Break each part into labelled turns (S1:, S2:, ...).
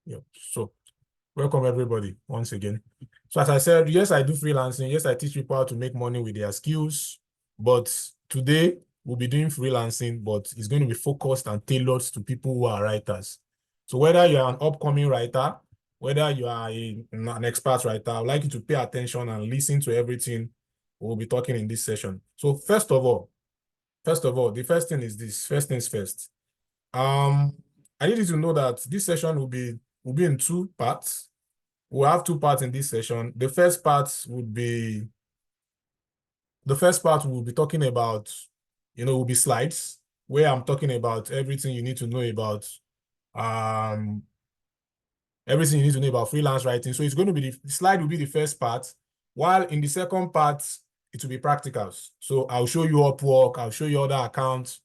S1: Yeah. So welcome everybody once again. So as I said, yes, I do freelancing. Yes, I teach people how to make money with their skills. But today we'll be doing freelancing, but it's going to be focused and tailored to people who are writers. So whether you're an upcoming writer, whether you are an expert writer, I'd like you to pay attention and listen to everything we'll be talking in this session. So first of all, the first thing is this. First things first. I need you to know that this session will be in two parts. We'll have two parts in this session. The first part we'll be talking about, will be slides where I'm talking about everything you need to know about um freelance writing. So it's going to be the slide will be the first part, while in the second part it will be practicals. So I'll show you Upwork, I'll show you other accounts,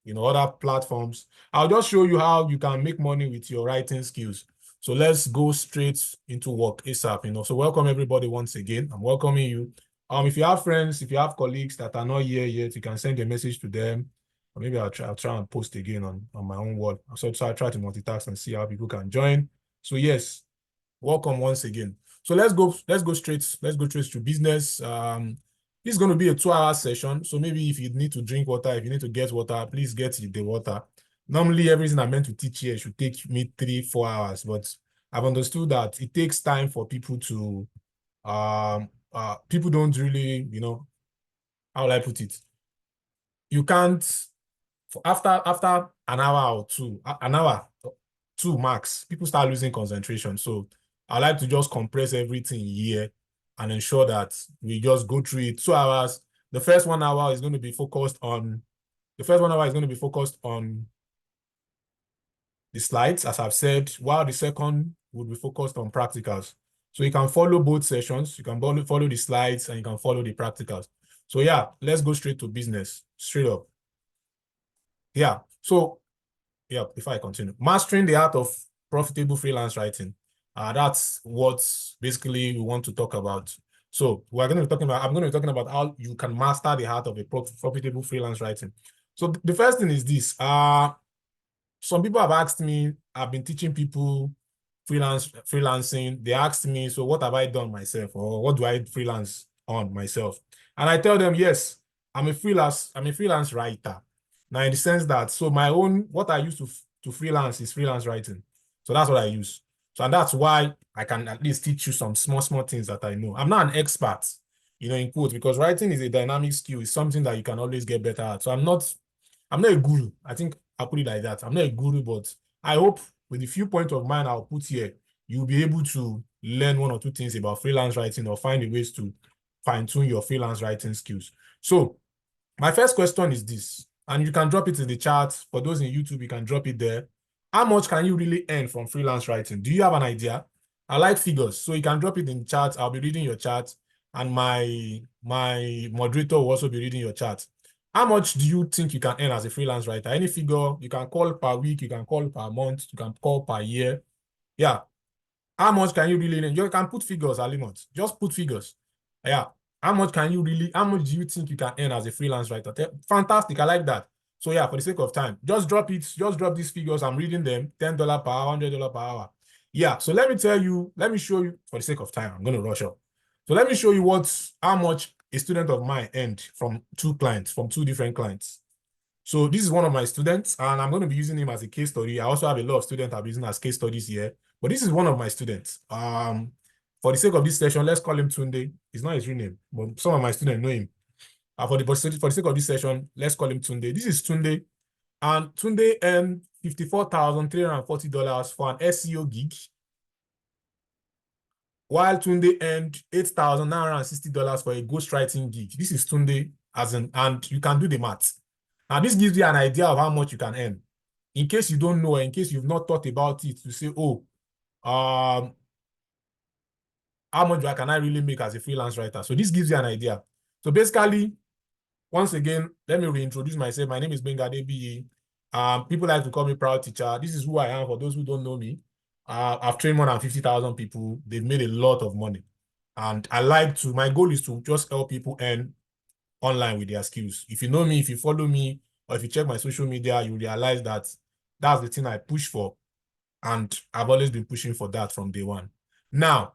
S1: other platforms. I'll just show you how you can make money with your writing skills. So let's go straight into work ASAP. So welcome everybody once again. I'm welcoming you. If you have friends, if you have colleagues that are not here yet, you can send a message to them. Or maybe I'll try and post again on my own wall. So I'll try to multitask and see how people can join. So yes, welcome once again. So let's go straight to business. This is going to be a 2-hour session. So maybe if you need to drink water, if you need to get water, please get the water. Normally, everything I'm meant to teach here should take me 3-4 hours, but I've understood that it takes time for people to people don't really, how will I put it? You can't after an hour or two, an hour, two max, people start losing concentration. So I like to just compress everything here and ensure that we just go through it 2 hours. The first 1 hour is going to be focused on the slides, as I've said, while the second will be focused on practicals. So you can follow both sessions. You can follow the slides and you can follow the practicals. So yeah, let's go straight to business, straight up. Yeah. So yeah, before I continue, mastering the art of profitable freelance writing. That's what basically we want to talk about. So I'm going to be talking about how you can master the art of a profitable freelance writing. So the first thing is this. Some people have asked me, I've been teaching people freelancing. They asked me, so what have I done myself, or what do I freelance on myself? And I tell them, yes, I'm a freelance writer. Now, in the sense that, so what I use to freelance is freelance writing. So that's what I use. So, and that's why I can at least teach you some small things that I know. I'm not an expert, in quotes, because writing is a dynamic skill. It's something that you can always get better at. So I'm not a guru. I think I'll put it like that. I'm not a guru, but I hope with the few points of mine I'll put here, you'll be able to learn one or two things about freelance writing or find a ways to fine-tune your freelance writing skills. So my first question is this, and you can drop it in the chat. For those in YouTube, you can drop it there. How much can you really earn from freelance writing? Do you have an idea? I like figures, so you can drop it in the chat. I'll be reading your chat, and my moderator will also be reading your chat. How much do you think you can earn as a freelance writer? Any figure, you can call per week, you can call per month, you can call per year. Yeah. How much can you really earn? You can put figures, Alimot. Just put figures. Yeah. How much do you think you can earn as a freelance writer? Fantastic. I like that. So yeah, for the sake of time, just drop it. Just drop these figures. I'm reading them. $10 per hour, $100 per hour. Yeah. So let me show you, for the sake of time, I'm going to rush up. So let me show you how much a student of mine earned from two different clients. So this is one of my students, and I'm going to be using him as a case study. I also have a lot of students I'm using as case studies here, but this is one of my students. For the sake of this session, let's call him Tunde. It's not his real name, but some of my students know him. For the sake of this session, let's call him Tunde. This is Tunde, and Tunde earned $54,340 for an SEO gig, while Tunde earned $8,960 for a ghostwriting gig. This is Tunde, and you can do the math. Now, this gives you an idea of how much you can earn. In case you don't know, in case you've not thought about it, to say, oh, how much can I really make as a freelance writer? So this gives you an idea. So basically, once again, let me reintroduce myself. My name is Benga Debiye. People like to call me Proud Teacher. This is who I am for those who don't know me. I've trained more than 50,000 people. They've made a lot of money. And my goal is to just help people earn online with their skills. If you know me, if you follow me, or if you check my social media, you realize that that's the thing I push for. And I've always been pushing for that from day one. Now,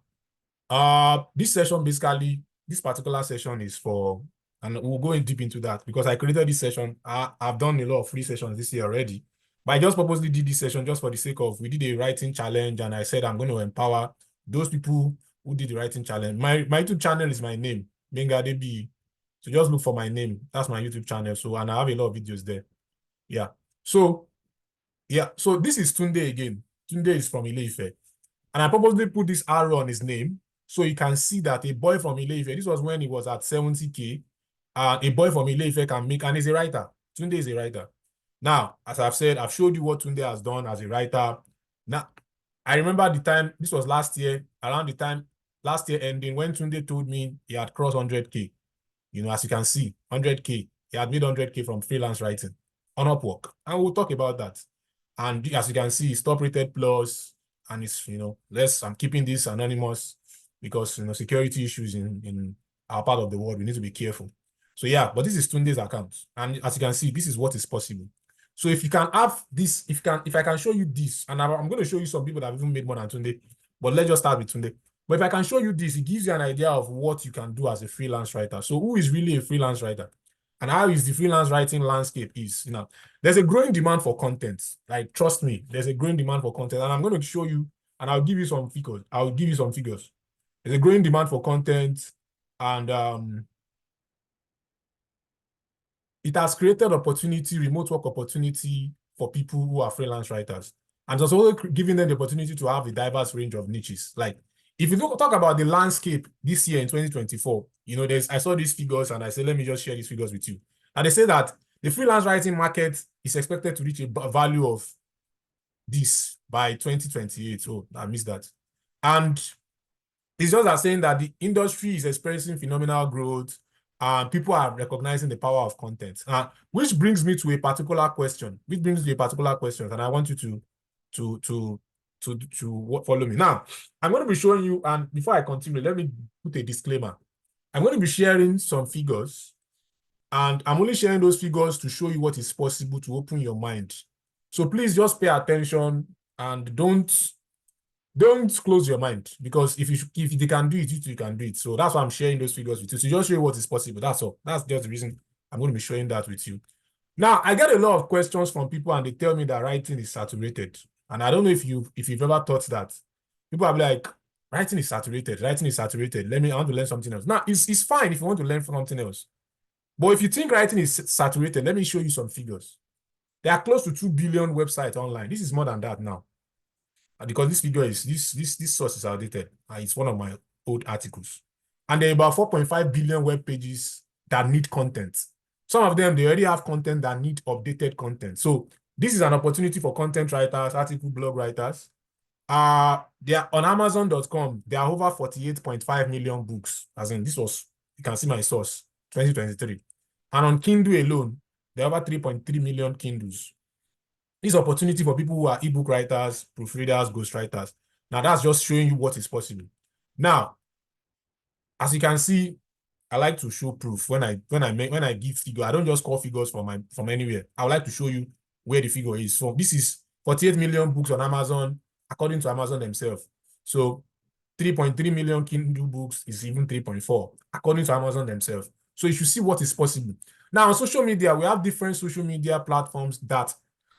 S1: this session basically, this particular session is for, and we'll go in deep into that because I created this session. I've done a lot of free sessions this year already, but I just purposely did this session just for the sake of, we did a writing challenge and I said I'm going to empower those people who did the writing challenge. My YouTube channel is my name, Benga DB. So just look for my name. That's my YouTube channel. So, and I have a lot of videos there. Yeah. So, yeah. So this is Tunde again. Tunde is from Ile-Ife. And I purposely put this arrow on his name so you can see that a boy from Ile-Ife, this was when he was at 70K, a boy from Ile-Ife can make, and he's a writer. Tunde is a writer. Now, as I've said, I've showed you what Tunde has done as a writer. Now, I remember the time, this was last year, around the time, last year ending, when Tunde told me he had crossed 100K. You know, as you can see, 100K. He had made 100K from freelance writing on Upwork. And we'll talk about that. And as you can see, it's top rated plus, and it's, you know, I'm keeping this anonymous because, you know, security issues in our part of the world, we need to be careful. So yeah, but this is Tunde's account. And as you can see, this is what is possible. So if you can have this, if I can show you this, and I'm going to show you some people that have even made more than Tunde, but let's just start with Tunde. But if I can show you this, it gives you an idea of what you can do as a freelance writer. So who is really a freelance writer? And how is the freelance writing landscape is, you know, there's a growing demand for content. Like, trust me, there's a growing demand for content. And I'm going to show you, and I'll give you some figures. There's a growing demand for content, and it has created opportunity, remote work opportunity for people who are freelance writers. And it's also giving them the opportunity to have a diverse range of niches. Like, if you talk about the landscape this year in 2024, you know, I saw these figures and I said, let me just share these figures with you. And they say that the freelance writing market is expected to reach a value of this by 2028. Oh, I missed that. And it's just as saying that the industry is experiencing phenomenal growth and people are recognizing the power of content. Which brings me to a particular question. And I want you to follow me. Now, I'm going to be showing you, and before I continue, let me put a disclaimer. I'm going to be sharing some figures, and I'm only sharing those figures to show you what is possible, to open your mind. So please just pay attention and don't close your mind, because if they can do it, you can do it. So that's why I'm sharing those figures with you. So just show you what is possible. That's all. That's just the reason I'm going to be showing that with you. Now, I get a lot of questions from people and they tell me that writing is saturated. And I don't know if you've ever thought that. People are like, writing is saturated. I want to learn something else. Now, it's fine if you want to learn something else. But if you think writing is saturated, let me show you some figures. There are close to 2 billion websites online. This is more than that now. Because this figure is, this source is outdated. It's one of my old articles. And there are about 4.5 billion web pages that need content. Some of them, they already have content that need updated content. So this is an opportunity for content writers, article blog writers. They are on Amazon.com. There are over 48.5 million books. As in, this was, you can see my source, 2023. And on Kindle alone, there are over 3.3 million Kindles. This opportunity for people who are ebook writers, proofreaders, ghostwriters. Now that's just showing you what is possible. Now, as you can see, I like to show proof when I give figure. I don't just call figures from anywhere. I would like to show you where the figure is. So this is 48 million books on Amazon, according to Amazon themselves. So 3.3 million Kindle books is even 3.4, according to Amazon themselves. So you should see what is possible. Now on social media, we have different social media platforms that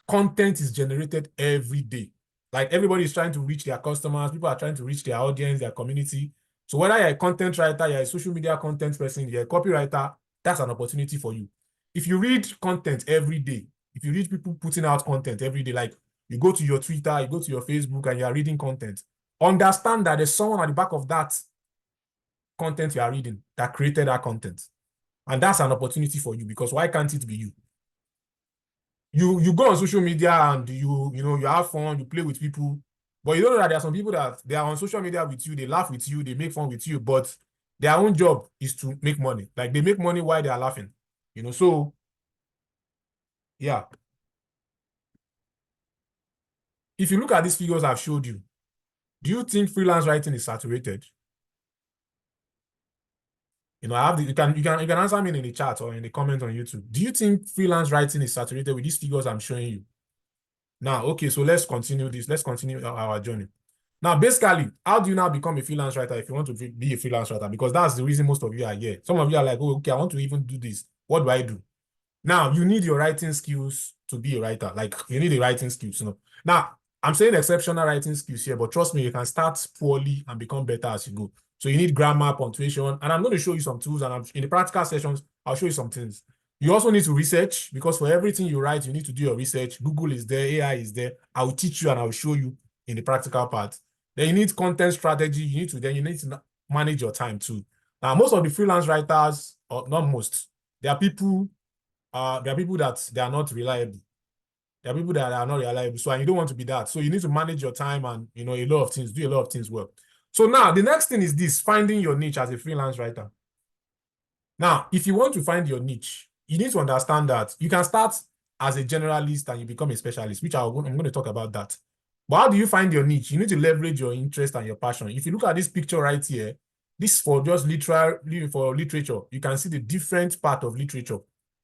S1: content is generated every day. Like, everybody is trying to reach their customers. People are trying to reach their audience, their community. So whether you're a content writer, you're a social media content person, you're a copywriter, that's an opportunity for you. If you read content every day, if you read people putting out content every day, like you go to your Twitter, you go to your Facebook, and you're reading content, understand that there's someone at the back of that content you are reading that created that content. And that's an opportunity for you, because why can't it be you? You go on social media and you have fun, you play with people, but you don't know that there are some people that they are on social media with you, they laugh with you, they make fun with you, but their own job is to make money. Like, they make money while they are laughing, so yeah. If you look at these figures I've showed you, do you think freelance writing is saturated? I have you can answer me in the chat or in the comment on YouTube. Do you think freelance writing is saturated with these figures I'm showing you? Now, okay, so let's continue this. Let's continue our journey. Now, basically, how do you now become a freelance writer if you want to be a freelance writer? Because that's the reason most of you are here. Some of you are like, oh, okay, I want to even do this. What do I do? Now, you need your writing skills to be a writer. Like, you need the writing skills, you know. Now, I'm saying exceptional writing skills here, but trust me, you can start poorly and become better as you go. So you need grammar, punctuation, and I'm going to show you some tools, and in the practical sessions, I'll show you some things. You also need to research, because for everything you write, you need to do your research. Google is there, AI is there. I'll teach you and I'll show you in the practical part. Then you need content strategy. You need to manage your time too. Now, most of the freelance writers, or not most, there are people that they are not reliable. There are people that are not reliable. So, and you don't want to be that. So you need to manage your time and, you know, do a lot of things well. So now the next thing is this: finding your niche as a freelance writer. Now, if you want to find your niche, you need to understand that you can start as a generalist and you become a specialist, which I'm going to talk about that. But how do you find your niche? You need to leverage your interest and your passion. If you look at this picture right here, this is for just for literature. You can see the different part of literature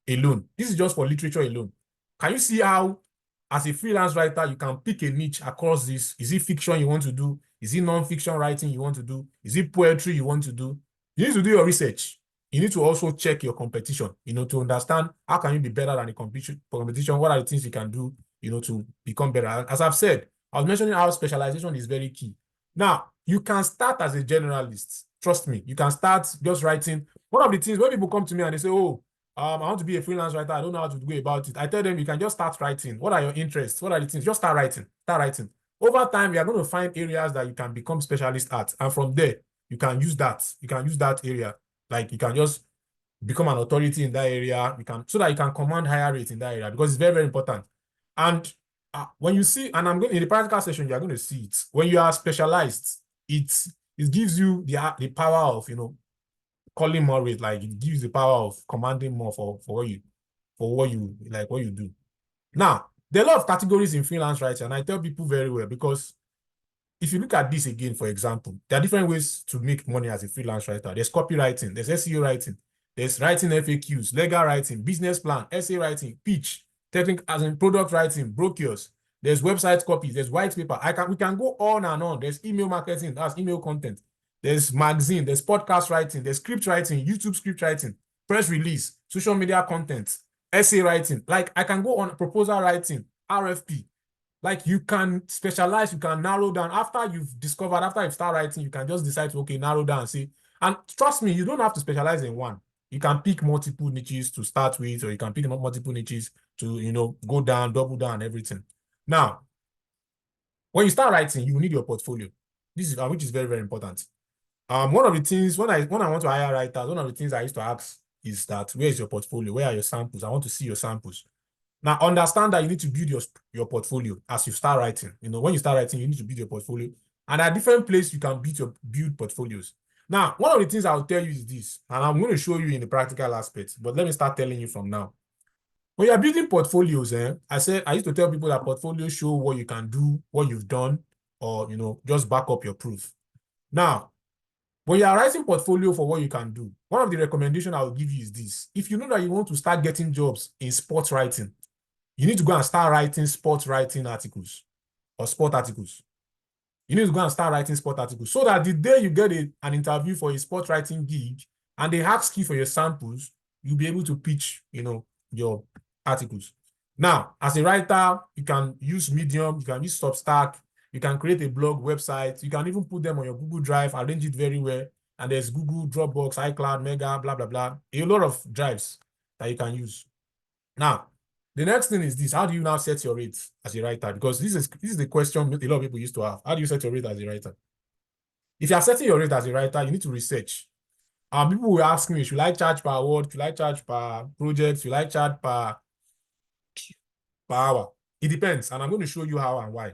S1: alone. This is just for literature alone. Can you see how, as a freelance writer, you can pick a niche across this? Is it fiction you want to do? Is it non-fiction writing you want to do? Is it poetry you want to do? You need to do your research. You need to also check your competition, you know, to understand how can you be better than the competition. What are the things you can do, you know, to become better? As I've said, I was mentioning how specialization is very key. Now, you can start as a generalist. Trust me, you can start just writing. One of the things when people come to me and they say, oh, I want to be a freelance writer, I don't know how to go about it. I tell them you can just start writing. What are your interests? What are the things? Just start writing. Start writing. Over time, you are going to find areas that you can become specialist at. And from there, you can use that. You can use that area. Like, you can just become an authority in that area. So that you can command higher rates in that area, because it's very, very important. And when you see, and I'm going in the practical session, you're going to see it. When you are specialized, it gives you the power of, you know, calling more rate. Like, it gives the power of commanding more for what you do. Now, there are a lot of categories in freelance writing, and I tell people very well, because if you look at this again, for example, there are different ways to make money as a freelance writer. There's copywriting, there's SEO writing, there's writing FAQs, legal writing, business plan, essay writing, pitch, technical, as in product writing, brochures. There's website copies, there's white paper. We can go on and on. There's email marketing, that's email content. There's magazine, there's podcast writing, there's script writing, YouTube script writing, press release, social media content, essay writing. Like, I can go on proposal writing, RFP. Like, you can specialize, you can narrow down. After you've started writing, you can just decide to, okay, narrow down and see. And trust me, you don't have to specialize in one. You can pick multiple niches to start with, or you can pick multiple niches to, you know, go down, double down, everything. Now, when you start writing, you need your portfolio. This is which is very, very important. One of the things when I want to hire writers, one of the things I used to ask is that, where is your portfolio? Where are your samples? I want to see your samples. Now, understand that you need to build your portfolio as you start writing. You know, when you start writing, you need to build your portfolio. And at different places, you can build portfolios. Now, one of the things I'll tell you is this, and I'm going to show you in the practical aspect, but let me start telling you from now. When you're building portfolios, I used to tell people that portfolios show what you can do, what you've done, or, you know, just back up your proof. Now, when you are writing portfolio for what you can do, one of the recommendations I will give you is this. If you know that you want to start getting jobs in sports writing, you need to go and start writing sports writing articles or sport articles. You need to go and start writing sport articles, so that the day you get an interview for a sport writing gig and they ask you for your samples, you'll be able to pitch, you know, your articles. Now, as a writer, you can use Medium, you can use Substack, you can create a blog website, you can even put them on your Google Drive, arrange it very well. And there's Google, Dropbox, iCloud, Mega, blah, blah, blah. A lot of drives that you can use. Now, the next thing is this: how do you now set your rates as a writer? Because this is the question a lot of people used to have. How do you set your rate as a writer? If you are setting your rate as a writer, you need to research. People will ask me, should I charge per word? Should I charge per project? Should I charge per hour? It depends, and I'm going to show you how and why.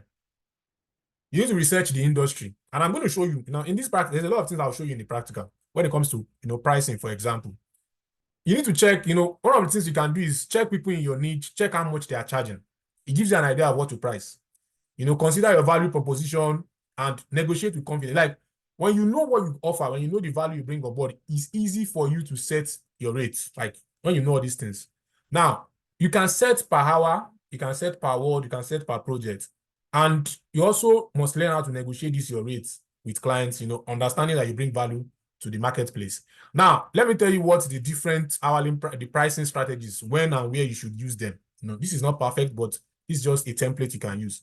S1: You need to research the industry, and I'm going to show you. Now, in this practice, there's a lot of things I'll show you in the practical when it comes to, you know, pricing, for example. You need to check, you know, one of the things you can do is check people in your niche, check how much they are charging. It gives you an idea of what to price. You know, consider your value proposition and negotiate with confidence. Like, when you know what you offer, when you know the value you bring on board, it's easy for you to set your rates. Like, when you know all these things. Now, you can set per hour, you can set per word, you can set per project. And you also must learn how to negotiate this your rates with clients, understanding that you bring value to the marketplace. Now, let me tell you what the different hourly the pricing strategies, when and where you should use them. This is not perfect, but it's just a template you can use.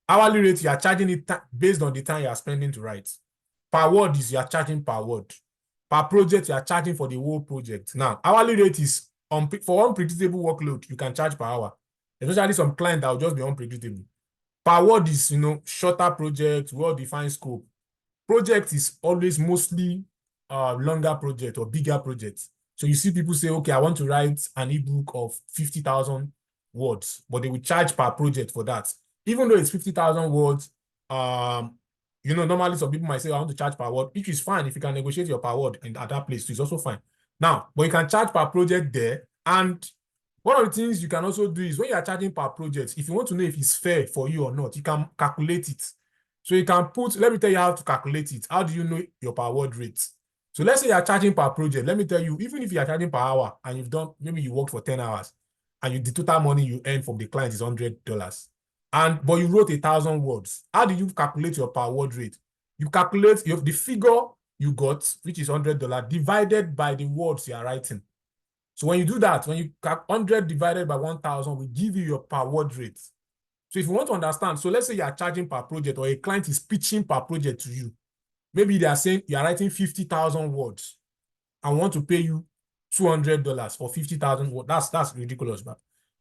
S1: Hourly rate, you are charging it based on the time you are spending to write. Per word is you are charging per word. Per project, you are charging for the whole project. Now, hourly rate is for unpredictable workload, you can charge per hour. Especially some client that will just be unpredictable. Per word is, shorter project, well-defined scope. Project is always mostly longer project or bigger projects. So you see people say, okay, I want to write an ebook of 50,000 words, but they will charge per project for that. Even though it's 50,000 words, normally some people might say, I want to charge per word, which is fine. If you can negotiate your per word at that place, it's also fine. Now, but you can charge per project there. And one of the things you can also do is when you are charging per project, if you want to know if it's fair for you or not, you can calculate it. So you can let me tell you how to calculate it. How do you know your per word rate? So let's say you are charging per project. Let me tell you, even if you are charging per hour and maybe you worked for 10 hours and the total money you earn from the client is $100, but you wrote 1,000 words, how do you calculate your per word rate? You calculate the figure you got, which is $100, divided by the words you are writing. So when you do that, when you 100 divided by 1,000 will give you your per word rate. So if you want to understand, so let's say you are charging per project or a client is pitching per project to you. Maybe they are saying you are writing 50,000 words and want to pay you $200 for 50,000 words. That's ridiculous, man.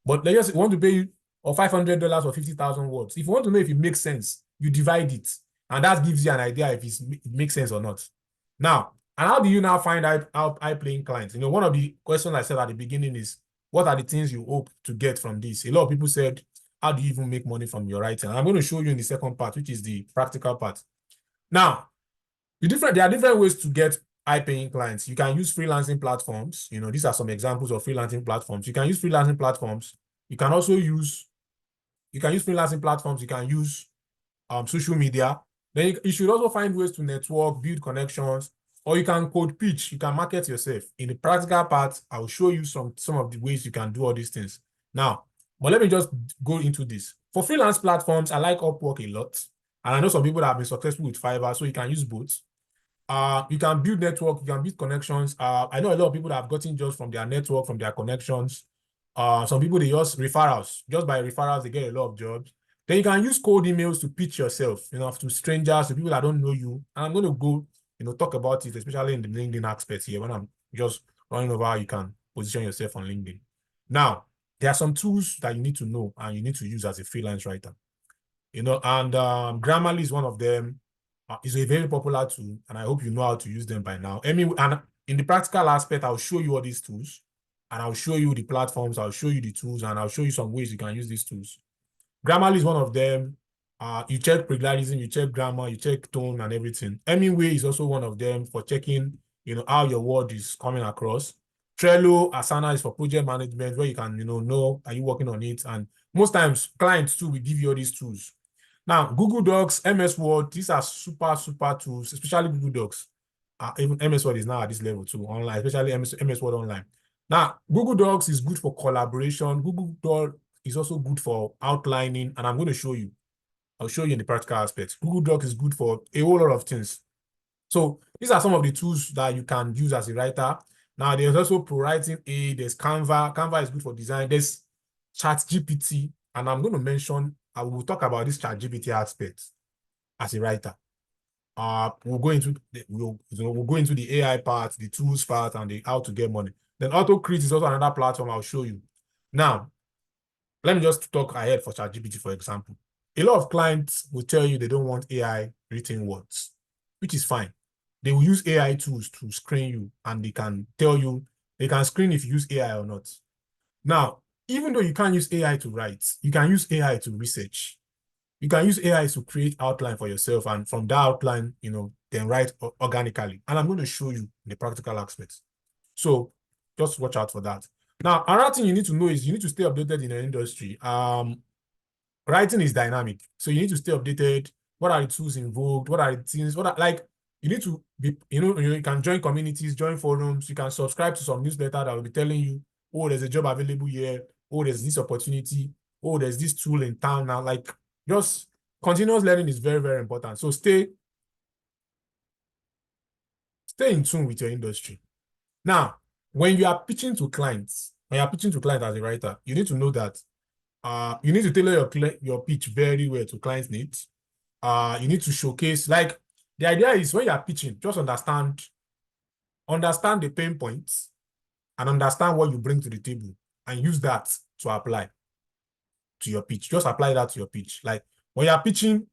S1: But let's just want to pay you or $500 for 50,000 words. If you want to know if it makes sense, you divide it. And that gives you an idea if it makes sense or not. Now, and how do you now find out high-paying clients? One of the questions I said at the beginning is, what are the things you hope to get from this? A lot of people said, how do you even make money from your writing? And I'm going to show you in the second part, which is the practical part. Now, there are different ways to get high-paying clients. You can use freelancing platforms. These are some examples of freelancing platforms. You can use freelancing platforms. You can use freelancing platforms. You can use social media. Then you should also find ways to network, build connections, or you can code pitch. You can market yourself. In the practical part, I will show you some of the ways you can do all these things. Now, but let me just go into this. For freelance platforms, I like Upwork a lot. And I know some people that have been successful with Fiverr, so you can use both. You can build network, you can build connections. I know a lot of people that have gotten jobs from their network, from their connections. Some people, they use referrals. Just by referrals, they get a lot of jobs. Then you can use cold emails to pitch yourself, to strangers, to people that don't know you. And I'm going to go, talk about it, especially in the LinkedIn aspect here, when I'm just running over how you can position yourself on LinkedIn. Now, there are some tools that you need to know and you need to use as a freelance writer. And Grammarly is one of them. It's a very popular tool, and I hope you know how to use them by now. And in the practical aspect, I'll show you all these tools, and I'll show you the platforms, I'll show you the tools, and I'll show you some ways you can use these tools. Grammarly is one of them. You check plagiarism, you check grammar, you check tone and everything. Hemingway is also one of them for checking, how your word is coming across. Trello, Asana is for project management, where you can, know, are you working on it? And most times, clients too will give you all these tools. Now, Google Docs, MS Word, these are super, super tools, especially Google Docs. Even MS Word is now at this level too, online, especially MS Word online. Now, Google Docs is good for collaboration. Google Docs is also good for outlining, and I'm going to show you. I'll show you in the practical aspects. Google Docs is good for a whole lot of things. So these are some of the tools that you can use as a writer. Now, there's also ProWriting, there's Canva. Canva is good for design. There's ChatGPT, and I'm going to mention, I will talk about this ChatGPT aspect as a writer. We'll go into the AI part, the tools part, and the how to get money. Then AutoCreate is also another platform I'll show you. Now, let me just talk ahead for ChatGPT, for example. A lot of clients will tell you they don't want AI written words, which is fine. They will use AI tools to screen you, and they can tell you, they can screen if you use AI or not. Now, even though you can't use AI to write, you can use AI to research. You can use AI to create outline for yourself, and from that outline, then write organically. And I'm going to show you the practical aspects. So just watch out for that. Now, another thing you need to know is you need to stay updated in the industry. Writing is dynamic, so you need to stay updated. What are the tools involved? What are the things? You need to be, you can join communities, join forums. You can subscribe to some newsletter that will be telling you, oh, there's a job available here. Oh, there's this opportunity. oh, there's this tool in town now. Like, just continuous learning is very, very important. So stay in tune with your industry. Now, when you are pitching to clients, as a writer, you need to know that you need to tailor your pitch very well to clients' needs. You need to showcase, like, the idea is when you are pitching, just understand the pain points and understand what you bring to the table and use that to apply to your pitch. Just apply that to your pitch. Like, when you're pitching,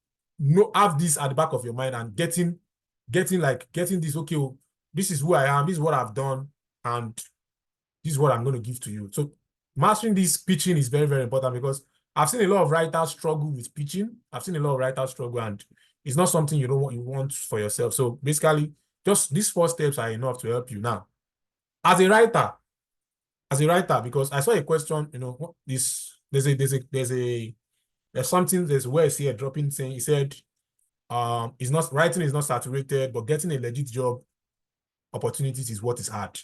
S1: have this at the back of your mind and getting this, okay, oh, this is who I am, this is what I've done, and this is what I'm going to give to you. So mastering this pitching is very, very important, because I've seen a lot of writers struggle with pitching. And it's not something you want for yourself. So basically, just these 4 steps are enough to help you. Now, as a writer, because I saw a question, there's words here dropping, saying, he said, writing is not saturated, but getting a legit job opportunities is what is hard.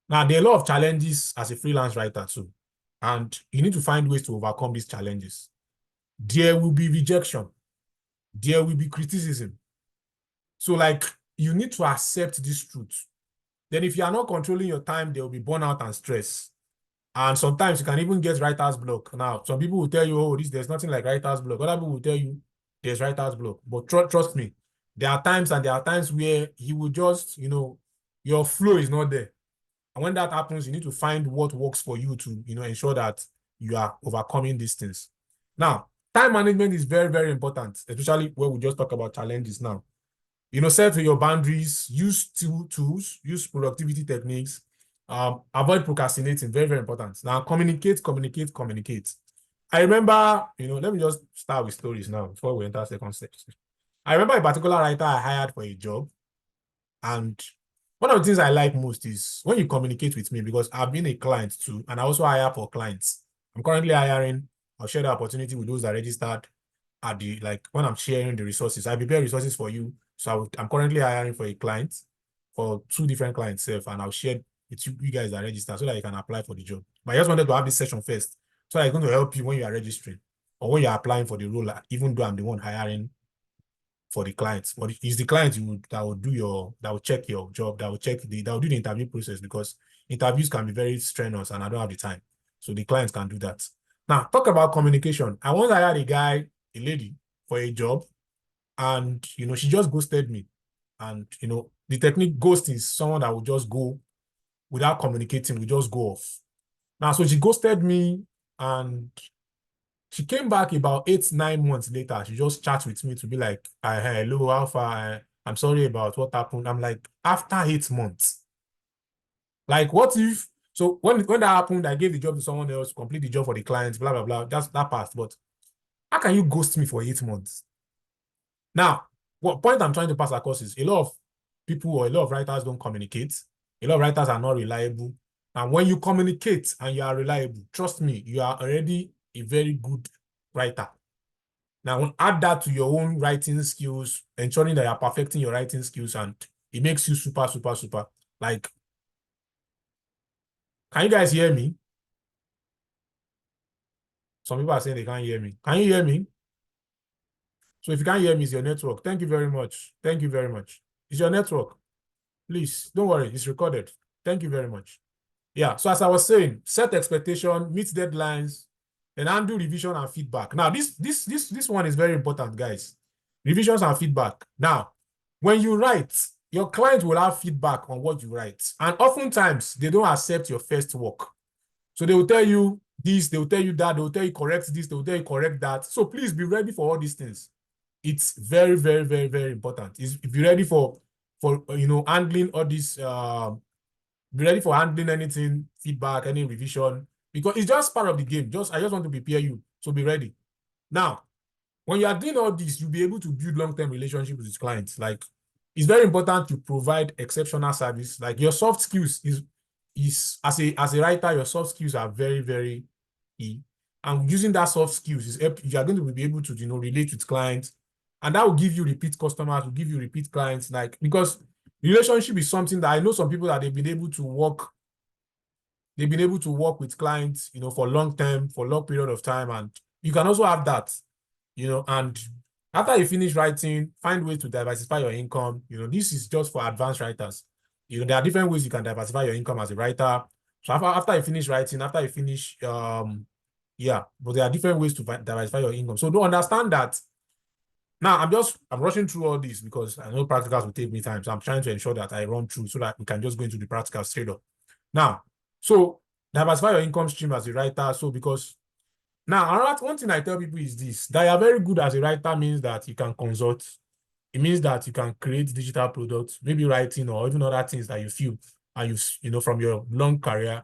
S1: Now, there are a lot of challenges as a freelance writer too, and you need to find ways to overcome these challenges. There will be rejection. There will be criticism. So, like, you need to accept this truth. Then if you are not controlling your time, there will be burnout and stress. And sometimes you can even get writer's block. Now, some people will tell you, oh, there's nothing like writer's block. Other people will tell you there's writer's block. But trust me, there are times where you will just, your flow is not there. And when that happens, you need to find what works for you to, ensure that you are overcoming these things. Now, time management is very, very important, especially when we just talk about challenges now. Set your boundaries, use tools, use productivity techniques, avoid procrastinating, very, very important. Now, communicate. I remember, let me just start with stories now before we enter second steps. I remember a particular writer I hired for a job, and one of the things I like most is when you communicate with me, because I've been a client too, and I also hire for clients. I'm currently hiring. I'll share the opportunity with those that registered at when I'm sharing the resources. I prepare resources for you. So I'm currently hiring for a client, for 2 different clients, and I'll share with you guys that register so that you can apply for the job. But I just wanted to have this session first, so I'm going to help you when you are registering or when you're applying for the role, even though I'm the one hiring for the clients. But it's the client that will check your job, that will do the interview process, because interviews can be very strenuous and I don't have the time. So the clients can do that. Now, talk about communication. I once hired a lady for a job, and she just ghosted me. And the technique ghost is someone that will just go without communicating, will just go off. Now, so she ghosted me, and she came back about 8-9 months later. She just chats with me to be like, hello, how far? I'm sorry about what happened. I'm like, after 8 months, like, what if? So when that happened, I gave the job to someone else to complete the job for the clients, blah blah blah. That passed. But how can you ghost me for 8 months? Now, what point I'm trying to pass across is a lot of people or a lot of writers don't communicate. A lot of writers are not reliable. And when you communicate and you are reliable, trust me, you are already a very good writer. Now, add that to your own writing skills, ensuring that you're perfecting your writing skills, and it makes you super, super, super. Like, can you guys hear me? Some people are saying they can't hear me. Can you hear me? So if you can't hear me, it's your network. Thank you very much. Thank you very much. It's your network. Please, don't worry. It's recorded. Thank you very much. Yeah, so as I was saying, set expectation, meet deadlines, and handle revision and feedback. Now, this one is very important, guys. Revisions and feedback. Now, when you write, your client will have feedback on what you write. And oftentimes, they don't accept your first work. So they will tell you this, they will tell you that, they will tell you correct this, they will tell you correct that. So please be ready for all these things. It's very, very, very, very important. Be ready for handling all this, be ready for handling anything, feedback, any revision, because it's just part of the game. I just want to prepare you, so be ready. Now, when you are doing all this, you'll be able to build long-term relationships with clients. Like, it's very important to provide exceptional service. Like, your soft skills is as a writer, your soft skills are very, very key. And using that soft skills you are going to be able to relate with clients, and that will give you repeat customers, will give you repeat clients. Like, because relationship is something that I know some people that they've been able to work they've been able to work with clients, for long term, for long period of time. And you can also have that, and after you finish writing, find ways to diversify your income. This is just for advanced writers. There are different ways you can diversify your income as a writer. So after you finish writing, after you finish, yeah, but there are different ways to diversify your income. So don't understand that. Now I'm rushing through all this because I know practicals will take me time. So I'm trying to ensure that I run through so that we can just go into the practical straight up. Now, so diversify your income stream as a writer. So because now, one thing I tell people is this: that you're very good as a writer means that you can consult. It means that you can create digital products, maybe writing or even other things that you feel and from your long career.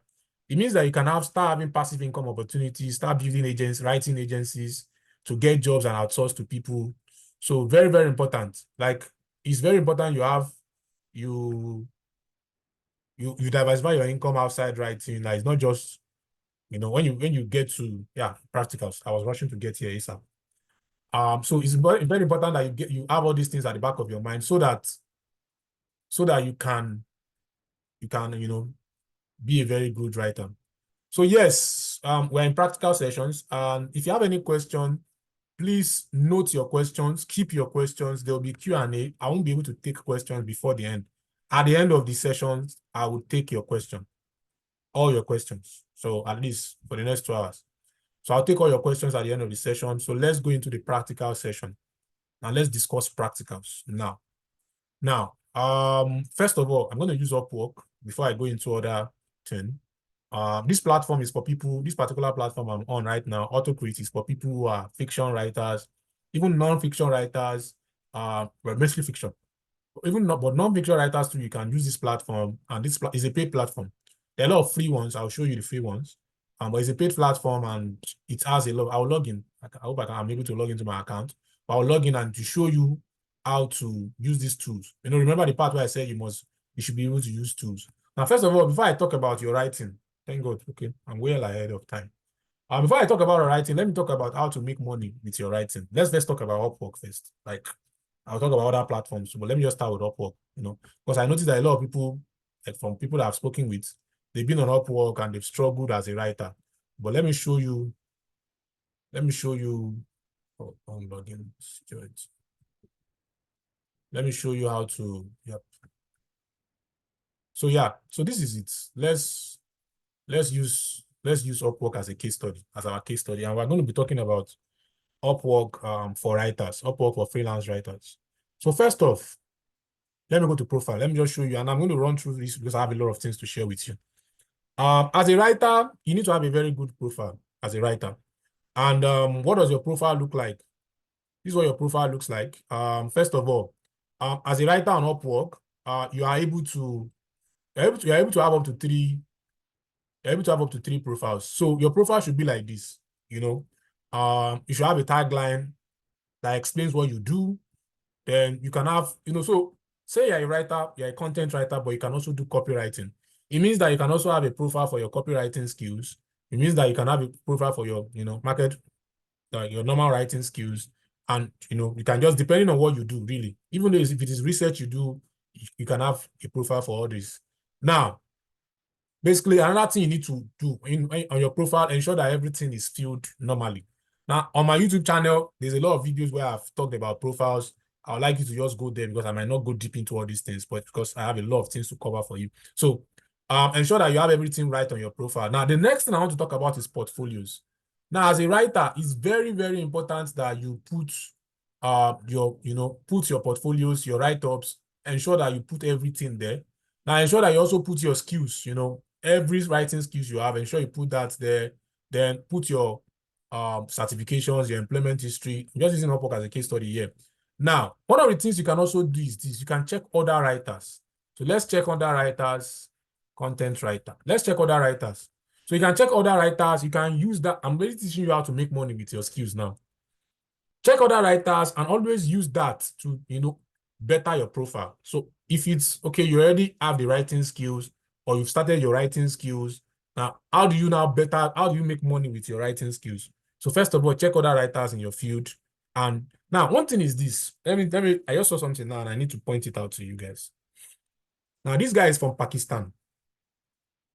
S1: It means that you can start having passive income opportunities, start building agents, writing agencies to get jobs and outsource to people. So very, very important. Like, it's very important you you diversify your income outside writing. Like, it's not just when you get to practicals. I was rushing to get here ASAP. So it's very important that you have all these things at the back of your mind so that you can be a very good writer. So yes, we're in practical sessions. And if you have any question, please note your questions, keep your questions. There'll be Q&A. I won't be able to take questions before the end. At the end of the session, I will take your question, all your questions. So at least for the next 2 hours. So I'll take all your questions at the end of the session. So let's go into the practical session. Now let's discuss practicals now. First of all, I'm going to use Upwork before I go into other thing. This platform is for people, this particular platform I'm on right now, AutoCreate, is for people who are fiction writers, even non-fiction writers, well, mostly fiction. But non-fiction writers too, you can use this platform, and this is a paid platform. There are a lot of free ones. I'll show you the free ones. But it's a paid platform and it has a lot. I'll log in. I hope I'm able to log into my account. But I'll log in and to show you how to use these tools. Remember the part where I said you should be able to use tools. Now, first of all, before I talk about your writing, thank God, okay, I'm well ahead of time. Before I talk about your writing, let me talk about how to make money with your writing. Let's talk about Upwork first. Like, I'll talk about other platforms, but let me just start with Upwork, because I noticed that a lot of people, like from people that I've spoken with, they've been on Upwork and they've struggled as a writer. But let me show you, I'm logging. Let me show you how to, yep. So yeah, so this is it. Let's use Upwork as a case study, as our case study. And we're going to be talking about Upwork for writers, Upwork for freelance writers. So first off, let me go to profile. Let me just show you, and I'm going to run through this because I have a lot of things to share with you. As a writer, you need to have a very good profile as a writer. And what does your profile look like? This is what your profile looks like. First of all, as a writer on Upwork, you are able to have up to three. You're able to have up to 3 profiles. So your profile should be like this. You should have a tagline that explains what you do. Then you can have, so say you're a writer, you're a content writer, but you can also do copywriting. It means that you can also have a profile for your copywriting skills. It means that you can have a profile for your, your normal writing skills. And, you can just, depending on what you do, really, even though if it is research you do, you can have a profile for all this. Now, basically, another thing you need to do on your profile, ensure that everything is filled normally. Now, on my YouTube channel, there's a lot of videos where I've talked about profiles. I would like you to just go there because I might not go deep into all these things, but because I have a lot of things to cover for you. So ensure that you have everything right on your profile. Now, the next thing I want to talk about is portfolios. Now, as a writer, it's very, very important that you put put your portfolios, your write-ups, ensure that you put everything there. Now, ensure that you also put your skills, every writing skills you have, ensure you put that there. Then put your certifications, your employment history. I'm just using Upwork as a case study here. Now, one of the things you can also do is this. You can check other writers. So let's check other writers, content writer. Let's check other writers. So you can check other writers. You can use that. I'm really teaching you how to make money with your skills now. Check other writers and always use that to, better your profile. So if it's okay, you already have the writing skills or you've started your writing skills. Now, how do you make money with your writing skills? So first of all, check other writers in your field. And now one thing is this. I just saw something now and I need to point it out to you guys. Now, this guy is from Pakistan.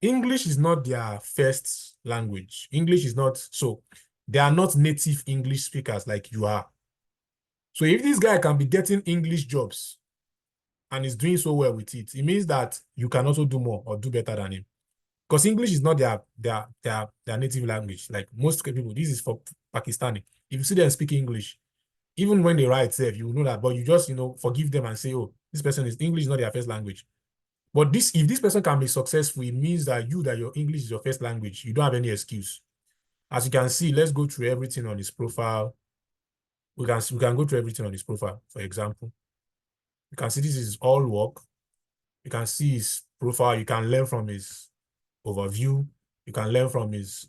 S1: English is not their first language. English is not, so they are not native English speakers like you are. So if this guy can be getting English jobs and is doing so well with it, it means that you can also do more or do better than him. Because English is not their native language. Like most people, this is for Pakistani. If you see them speak English, even when they write self, you know that, but you just, forgive them and say, oh, this person is English, is not their first language. But if this person can be successful, it means that your English is your first language. You don't have any excuse. As you can see, let's go through everything on his profile. We can go through everything on his profile. For example, you can see this is all work. You can see his profile. You can learn from his overview. You can learn from his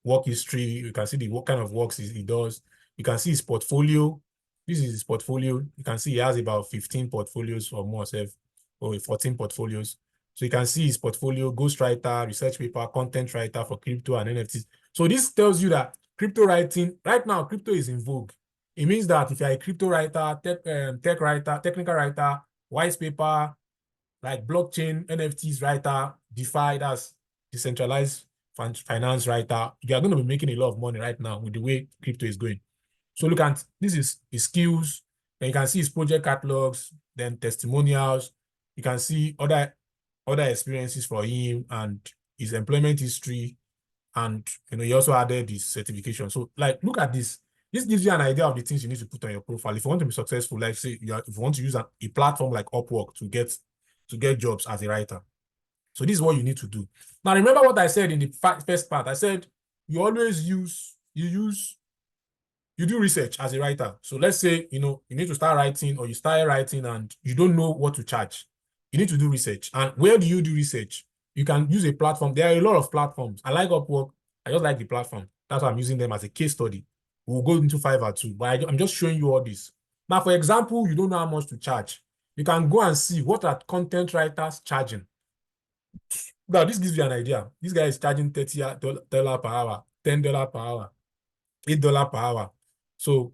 S1: work history. You can see what kind of works he does. You can see his portfolio. This is his portfolio. You can see he has about 15 portfolios or more, or 14 portfolios. So you can see his portfolio: ghostwriter, research paper, content writer for crypto and NFTs. So this tells you that crypto writing, right now, crypto is in vogue. It means that if you're a crypto writer, tech writer, technical writer, white paper, like blockchain, NFTs writer, DeFi, that's decentralized finance writer, you are going to be making a lot of money right now with the way crypto is going. So look at, this is his skills. Then you can see his project catalogs, then testimonials. You can see other experiences for him and his employment history. And he also added his certification. So like, look at this. This gives you an idea of the things you need to put on your profile. If you want to be successful, like say, if you want to use a platform like Upwork to get jobs as a writer. So this is what you need to do. Now, remember what I said in the first part. I said you always you do research as a writer. So let's say, you need to start writing, or you start writing and you don't know what to charge. You need to do research. And where do you do research? You can use a platform. There are a lot of platforms. I like Upwork. I just like the platform. That's why I'm using them as a case study. We'll go into Fiverr too, but I'm just showing you all this. Now, for example, you don't know how much to charge. You can go and see what are content writers charging. Now, this gives you an idea. This guy is charging $30 per hour, $10 per hour, $8 per hour. So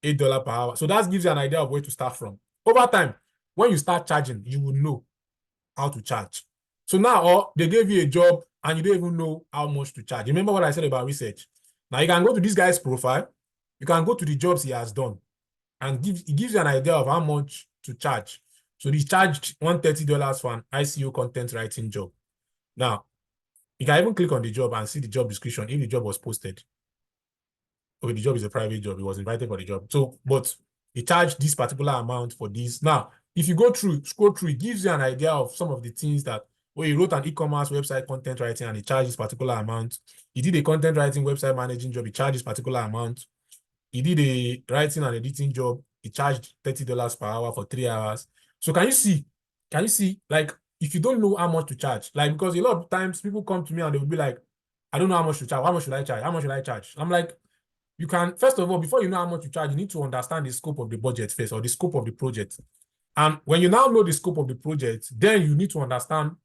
S1: $8 per hour. So that gives you an idea of where to start from. Over time, when you start charging, you will know how to charge. So now, or they gave you a job and you don't even know how much to charge. Remember what I said about research? Now you can go to this guy's profile. You can go to the jobs he has done, and it gives you an idea of how much to charge. So he charged $130 for an ICO content writing job. Now, you can even click on the job and see the job description if the job was posted. Okay, the job is a private job. He was invited for the job. So, but he charged this particular amount for this. Now, if you scroll through, it gives you an idea of some of the things that, he wrote an e-commerce website content writing and he charged this particular amount. He did a content writing website managing job. He charged this particular amount. He did a writing and editing job. He charged $30 per hour for 3 hours. So can you see, like, if you don't know how much to charge, like, because a lot of times people come to me and they will be like, I don't know how much to charge. How much should I charge? How much should I charge? I'm like, you can, first of all, before you know how much to charge, you need to understand the scope of the budget first, or the scope of the project. And when you now know the scope of the project, then you need to understand,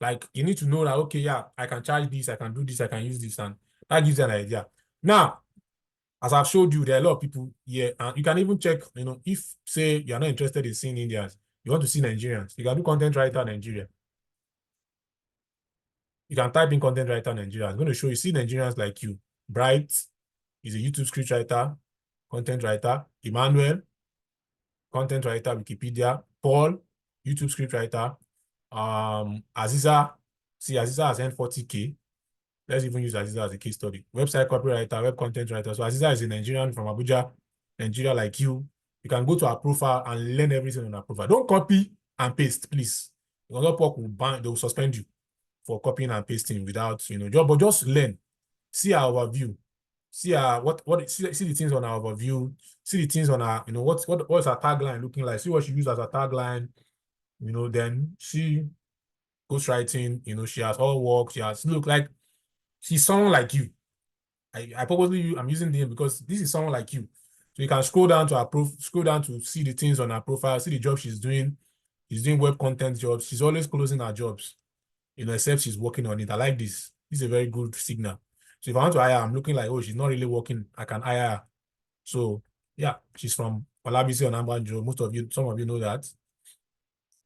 S1: like, you need to know that, okay, yeah, I can charge this, I can do this, I can use this, and that gives you an idea. Now, as I've showed you, there are a lot of people here, and you can even check, if, say, you're not interested in seeing Indians, you want to see Nigerians, you can do content writer Nigeria. You can type in content writer Nigeria. It's going to show you, see Nigerians like you. Bright is a YouTube scriptwriter, content writer. Emmanuel, content writer, Wikipedia. Paul, YouTube scriptwriter. Aziza, see, Aziza has earned 40K. Let's even use Aziza as a case study. Website copywriter, web content writer. So Aziza is a Nigerian from Abuja, Nigeria, like you. You can go to our profile and learn everything on our profile. Don't copy and paste, please. Because Upwork will ban, they will suspend you for copying and pasting without, but just learn. See our overview. See see the things on our overview. See the things on our, what's our tagline looking like. See what she used as a tagline. Then she ghostwriting, she has all work. She has, look like she's someone like you. I'm using them because this is someone like you. So you can scroll down to scroll down to see the things on her profile, see the job she's doing. She's doing web content jobs. She's always closing her jobs, except she's working on it. I like this. This is a very good signal. So if I want to hire her, I'm looking like, oh, she's not really working. I can hire her. So yeah, she's from Olabisi on Ambanjo. Some of you know that.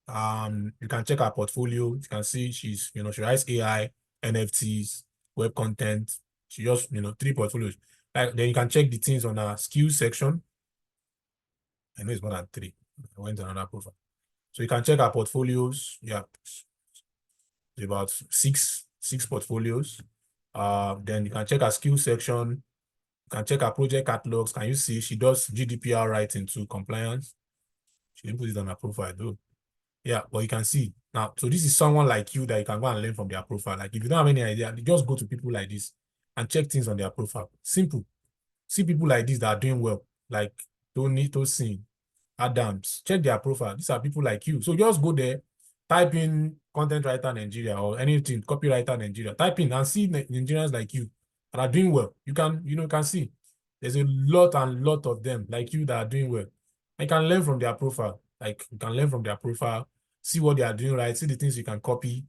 S1: You can check her portfolio. You can see she's, she writes AI, NFTs, web content. She just, 3 portfolios. Then you can check the things on her skills section. I know it's more than 3. I went to another profile. So you can check her portfolios. Yeah, about six portfolios. Then you can check her skill section. You can check her project catalogs. Can you see she does GDPR writing to compliance? She didn't put it on her profile though. Yeah, but you can see now. So this is someone like you that you can go and learn from their profile. Like if you don't have any idea, just go to people like this and check things on their profile. Simple. See people like this that are doing well, like Tony Tosin, Adams. Check their profile. These are people like you. So just go there, type in content writer Nigeria or anything, copywriter Nigeria. Type in and see Nigerians like you that are doing well. You can see there's a lot and lot of them like you that are doing well. I can learn from their profile. Like you can learn from their profile, see what they are doing right, see the things you can copy.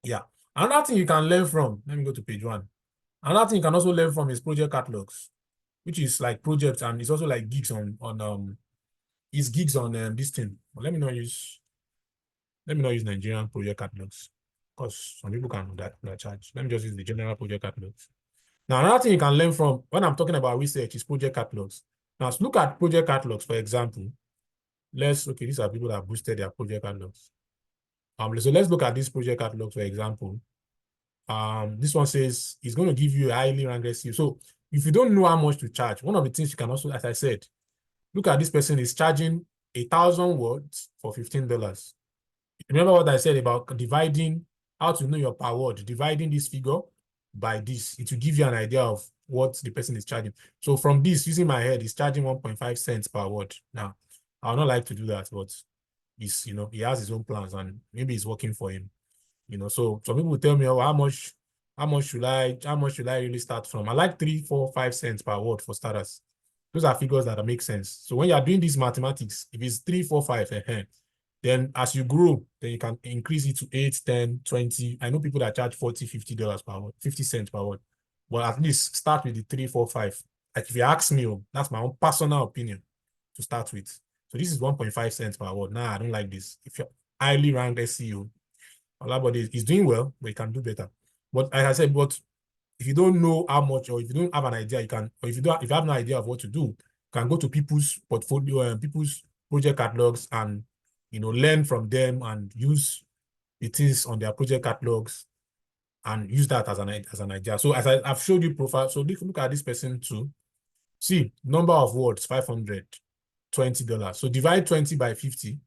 S1: Yeah. Another thing you can learn from, let me go to page 1. Another thing you can also learn from is project catalogs, which is like projects, and it's also like gigs on is gigs on this thing. But let me not use Nigerian project catalogs because some people can do that charge. Let me just use the general project catalogs. Now, another thing you can learn from when I'm talking about research is project catalogs. Now, let's look at project catalogs, for example. Okay, these are people that have boosted their project catalogs. So let's look at this project catalog, for example. This one says it's going to give you a highly ranked SEO. So if you don't know how much to charge, one of the things you can also, as I said, look at this person is charging 1,000 words for $15. Remember what I said about dividing, how to know your per word, dividing this figure by this. It will give you an idea of what the person is charging. So from this, using my head, he's charging 1.5 cents per word. Now, I would not like to do that, but he has his own plans and maybe it's working for him. So some people tell me, oh, how much should I really start from? I like 3, 4, 5 cents per word for starters. Those are figures that make sense. So when you are doing this mathematics, if it's 3, 4, 5, then as you grow, then you can increase it to 8, 10, 20. I know people that charge $40, $50 per word, 50 cents per word. But at least start with the 3, 4, 5. Like if you ask me, that's my own personal opinion to start with. So this is 1.5 cents per word. Nah, I don't like this. If you're highly ranked SEO, Olabode is doing well, but you can do better. But like I said, if you don't know how much, or if you don't have an idea, if you have no idea of what to do, you can go to people's portfolio and people's project catalogs and learn from them and use the things on their project catalogs and use that as an idea. So as I've showed you profile, so look at this person too. See, number of words, 500, $20. So divide 20 by 50.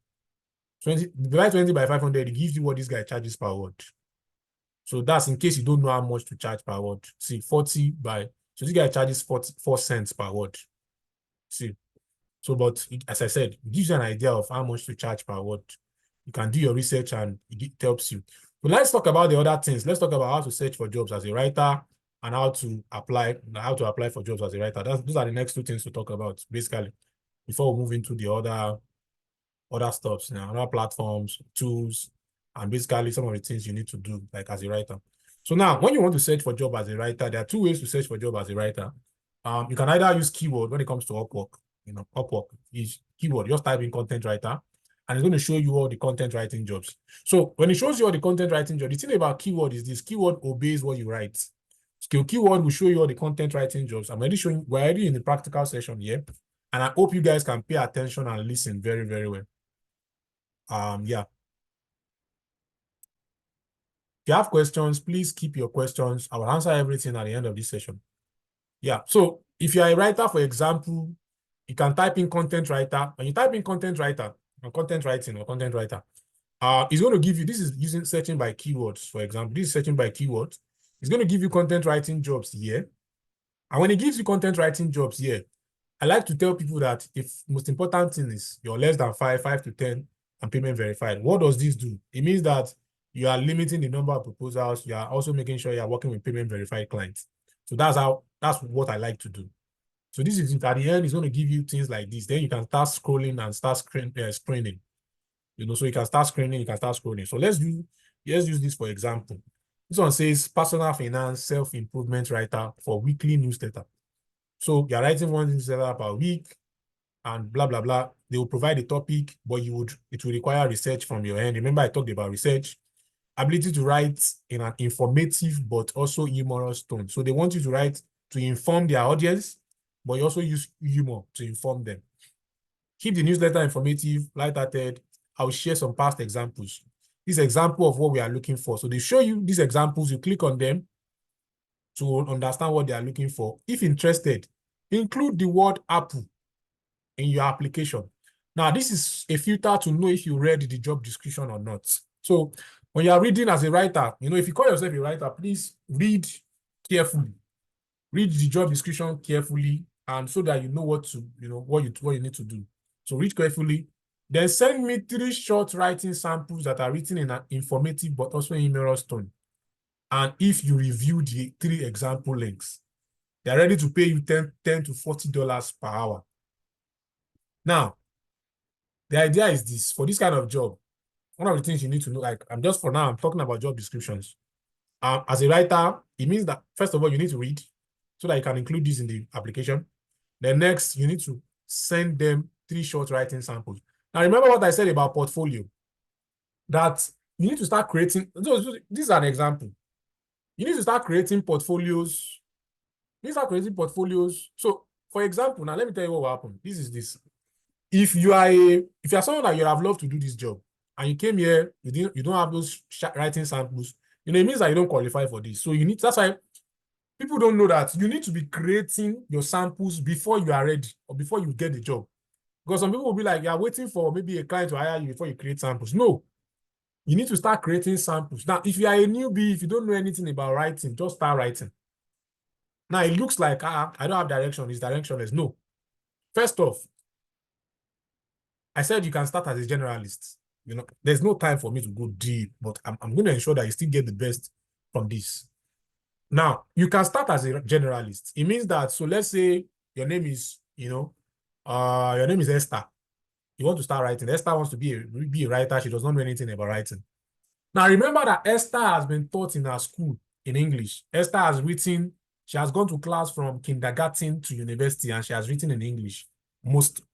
S1: Divide 20 by 500, it gives you what this guy charges per word. So that's in case you don't know how much to charge per word. See, so this guy charges 44 cents per word. See, so but as I said, it gives you an idea of how much to charge per word. You can do your research and it helps you. But let's talk about the other things. Let's talk about how to search for jobs as a writer and how to apply for jobs as a writer. Those are the next 2 things to talk about, basically, before we move into the other stuffs, other platforms, tools, and basically some of the things you need to do, like as a writer. So now, when you want to search for job as a writer, there are 2 ways to search for job as a writer. You can either use keyword when it comes to Upwork. Upwork is keyword. Just type in content writer, and it's going to show you all the content writing jobs. So when it shows you all the content writing jobs, the thing about keyword is this: keyword obeys what you write. Keyword will show you all the content writing jobs. We're already in the practical session here, and I hope you guys can pay attention and listen very, very well. Yeah. If you have questions, please keep your questions. I will answer everything at the end of this session. Yeah. So if you are a writer, for example, you can type in content writer. When you type in content writer or content writing or content writer, it's going to give you, this is using searching by keywords, for example. This is searching by keywords. It's going to give you content writing jobs here. And when it gives you content writing jobs here, I like to tell people that if most important thing is you're less than 5 to 10, and payment verified. What does this do? It means that you are limiting the number of proposals. You are also making sure you are working with payment verified clients. So that's what I like to do. So this is, at the end, it's going to give you things like this. Then you can start scrolling and start screening. So you can start screening, you can start scrolling. So let's use this for example. This one says personal finance self-improvement writer for weekly newsletter. So you're writing one newsletter per week. and blah, blah, blah. They will provide a topic, but it will require research from your end. Remember, I talked about research, ability to write in an informative, but also humorous tone. So they want you to write to inform their audience, but you also use humor to inform them. Keep the newsletter informative, lighthearted. I'll share some past examples. This example of what we are looking for. So they show you these examples, you click on them to understand what they are looking for. If interested, include the word Apple in your application. Now, this is a filter to know if you read the job description or not. So when you are reading as a writer, if you call yourself a writer, please read carefully. Read the job description carefully, and so that you know what you need to do. So read carefully. Then send me 3 short writing samples that are written in an informative but also humorous tone. And if you review the 3 example links, they're ready to pay you $10 to $40 per hour. Now, the idea is this: for this kind of job, one of the things you need to know, I'm talking about job descriptions. As a writer, it means that, first of all, you need to read so that you can include this in the application. Then next, you need to send them 3 short writing samples. Now, remember what I said about portfolio, that you need to start creating. This is an example. You need to start creating portfolios. So, for example, now let me tell you what will happen. This is this. If you are someone that you have loved to do this job, and you came here, you don't have those writing samples, it means that you don't qualify for this. So that's why people don't know that you need to be creating your samples before you are ready or before you get the job. Because some people will be like, you're waiting for maybe a client to hire you before you create samples. No, you need to start creating samples. Now, if you are a newbie, if you don't know anything about writing, just start writing. Now, it looks like, I don't have direction, it's directionless. No. First off, I said you can start as a generalist. There's no time for me to go deep, but I'm going to ensure that you still get the best from this. Now, you can start as a generalist. It means that, so let's say your name is, your name is Esther. You want to start writing. Esther wants to be a writer. She does not know anything about writing. Now, remember that Esther has been taught in her school in English. Esther has written, she has gone to class from kindergarten to university, and she has written in English.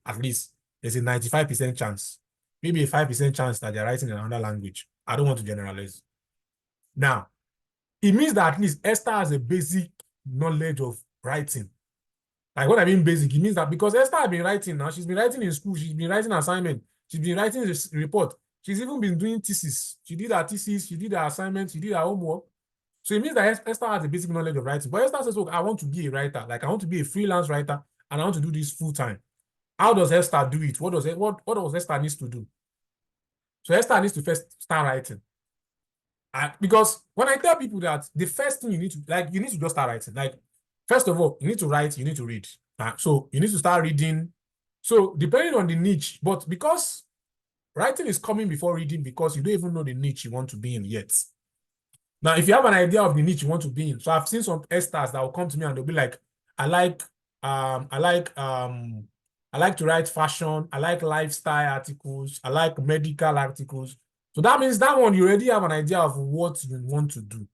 S1: At least, there's a 95% chance, maybe a 5% chance that they're writing in another language. I don't want to generalize. Now, it means that at least Esther has a basic knowledge of writing. Like, what I mean basic, it means that because Esther has been writing now, she's been writing in school, she's been writing assignment, she's been writing this report, she's even been doing thesis. She did her thesis, she did her assignment, she did her homework. So it means that Esther has a basic knowledge of writing. But Esther says, look, I want to be a writer. Like, I want to be a freelance writer, and I want to do this full time. How does Esther do it? What does Esther needs to do? So Esther needs to first start writing. Because when I tell people that the first thing you need to just start writing. Like, first of all, you need to write, you need to read. So you need to start reading. So depending on the niche, but because writing is coming before reading, because you don't even know the niche you want to be in yet. Now, if you have an idea of the niche you want to be in, so I've seen some Esters that will come to me and they'll be like, I like to write fashion, I like lifestyle articles, I like medical articles. So that means that one, you already have an idea of what you want to do.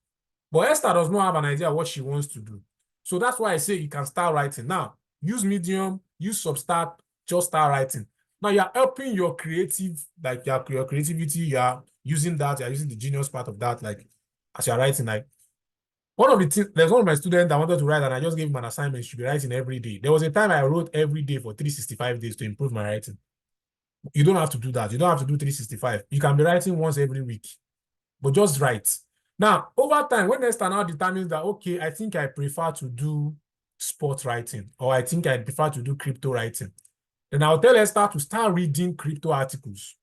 S1: But Esther does not have an idea of what she wants to do. So that's why I say you can start writing. Now, use Medium, use Substack, just start writing. Now, you're helping your creative, like your creativity, you're using that, you're using the genius part of that, like, as you're writing. Like, there's one of my students that wanted to write, and I just gave him an assignment. She should be writing every day. There was a time I wrote every day for 365 days to improve my writing. You don't have to do that. You don't have to do 365. You can be writing once every week, but just write. Now, over time, when Esther now determines that, okay, I think I prefer to do sport writing, or I think I prefer to do crypto writing, then I'll tell Esther to start reading crypto articles.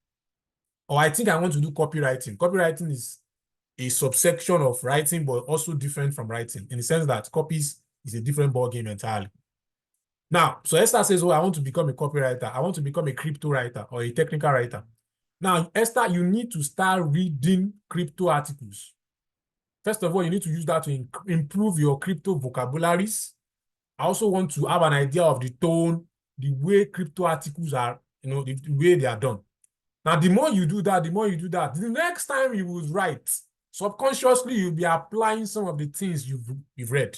S1: Or I think I want to do copywriting. Copywriting is a subsection of writing, but also different from writing, in the sense that copies is a different ballgame entirely. Now, so Esther says, oh, I want to become a copywriter. I want to become a crypto writer or a technical writer. Now, Esther, you need to start reading crypto articles. First of all, you need to use that to improve your crypto vocabularies. I also want to have an idea of the tone, the way crypto articles are, the way they are done. Now, the more you do that, the next time you will write, subconsciously, you'll be applying some of the things you've read.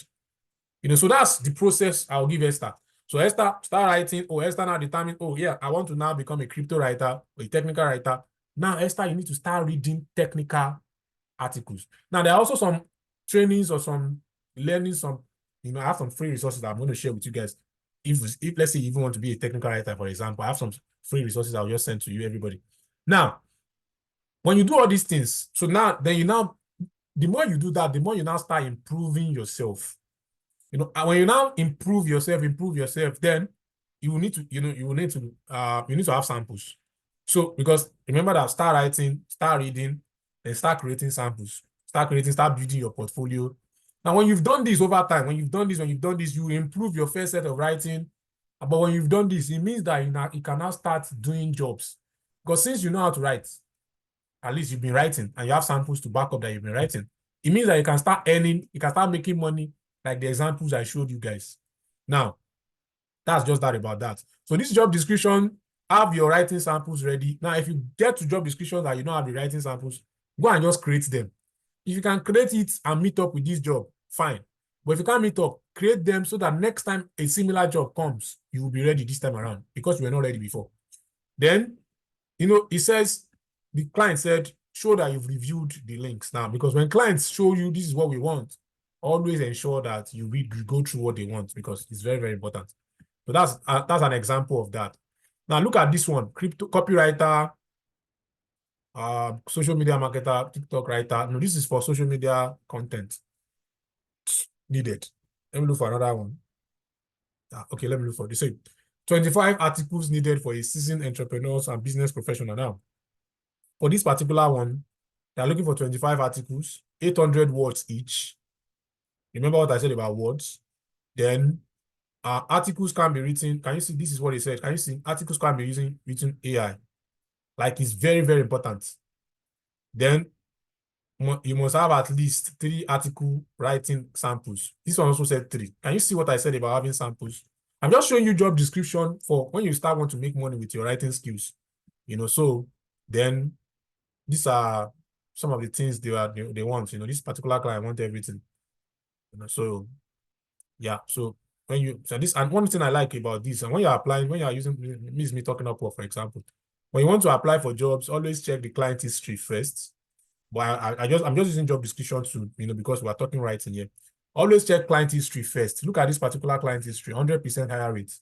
S1: So that's the process I'll give Esther. So Esther start writing. Oh, Esther now determine, oh yeah, I want to now become a crypto writer or a technical writer. Now, Esther, you need to start reading technical articles. Now, there are also some trainings or some learning, some, I have some free resources that I'm going to share with you guys. If let's say you even want to be a technical writer, for example, I have some free resources I'll just send to you, everybody. Now, when you do all these things, so now, the more you do that, the more you now start improving yourself. And when you now improve yourself, then you will need to, you need to have samples. So, because remember that start writing, start reading, then start creating samples, start building your portfolio. Now, when you've done this over time, when you've done this, you improve your first set of writing. But when you've done this, it means that you can now start doing jobs. Because since you know how to write, at least you've been writing and you have samples to back up that you've been writing, it means that you can start earning, you can start making money like the examples I showed you guys. Now, that's just that about that. So this job description, have your writing samples ready. Now, if you get to job descriptions that you don't have the writing samples, go and just create them. If you can create it and meet up with this job, fine. But if you can't meet up, create them so that next time a similar job comes, you will be ready this time around because you were not ready before. Then, it says, the client said, show that you've reviewed the links now, because when clients show you this is what we want, always ensure that you go through what they want, because it's very, very important. So that's an example of that. Now look at this one: crypto copywriter, social media marketer, TikTok writer. No, this is for social media content needed. Let me look for another one. Okay, let me look for this. 25 articles needed for a seasoned entrepreneurs and business professional. Now, for this particular one, they're looking for 25 articles, 800 words each. Remember what I said about words? Then articles can be written. Can you see? This is what it said. Can you see? Articles can be written AI. Like, it's very, very important. Then you must have at least 3 article writing samples. This one also said 3. Can you see what I said about having samples? I'm just showing you job description for when you start want to make money with your writing skills. So then these are some of the things they want. This particular client want everything. So yeah. So and one thing I like about this, and when you're applying, when you're using me talking Upwork, for example, when you want to apply for jobs, always check the client history first. But I'm just using job description to, because we're talking writing here. Always check client history first. Look at this particular client history, 100% higher rate.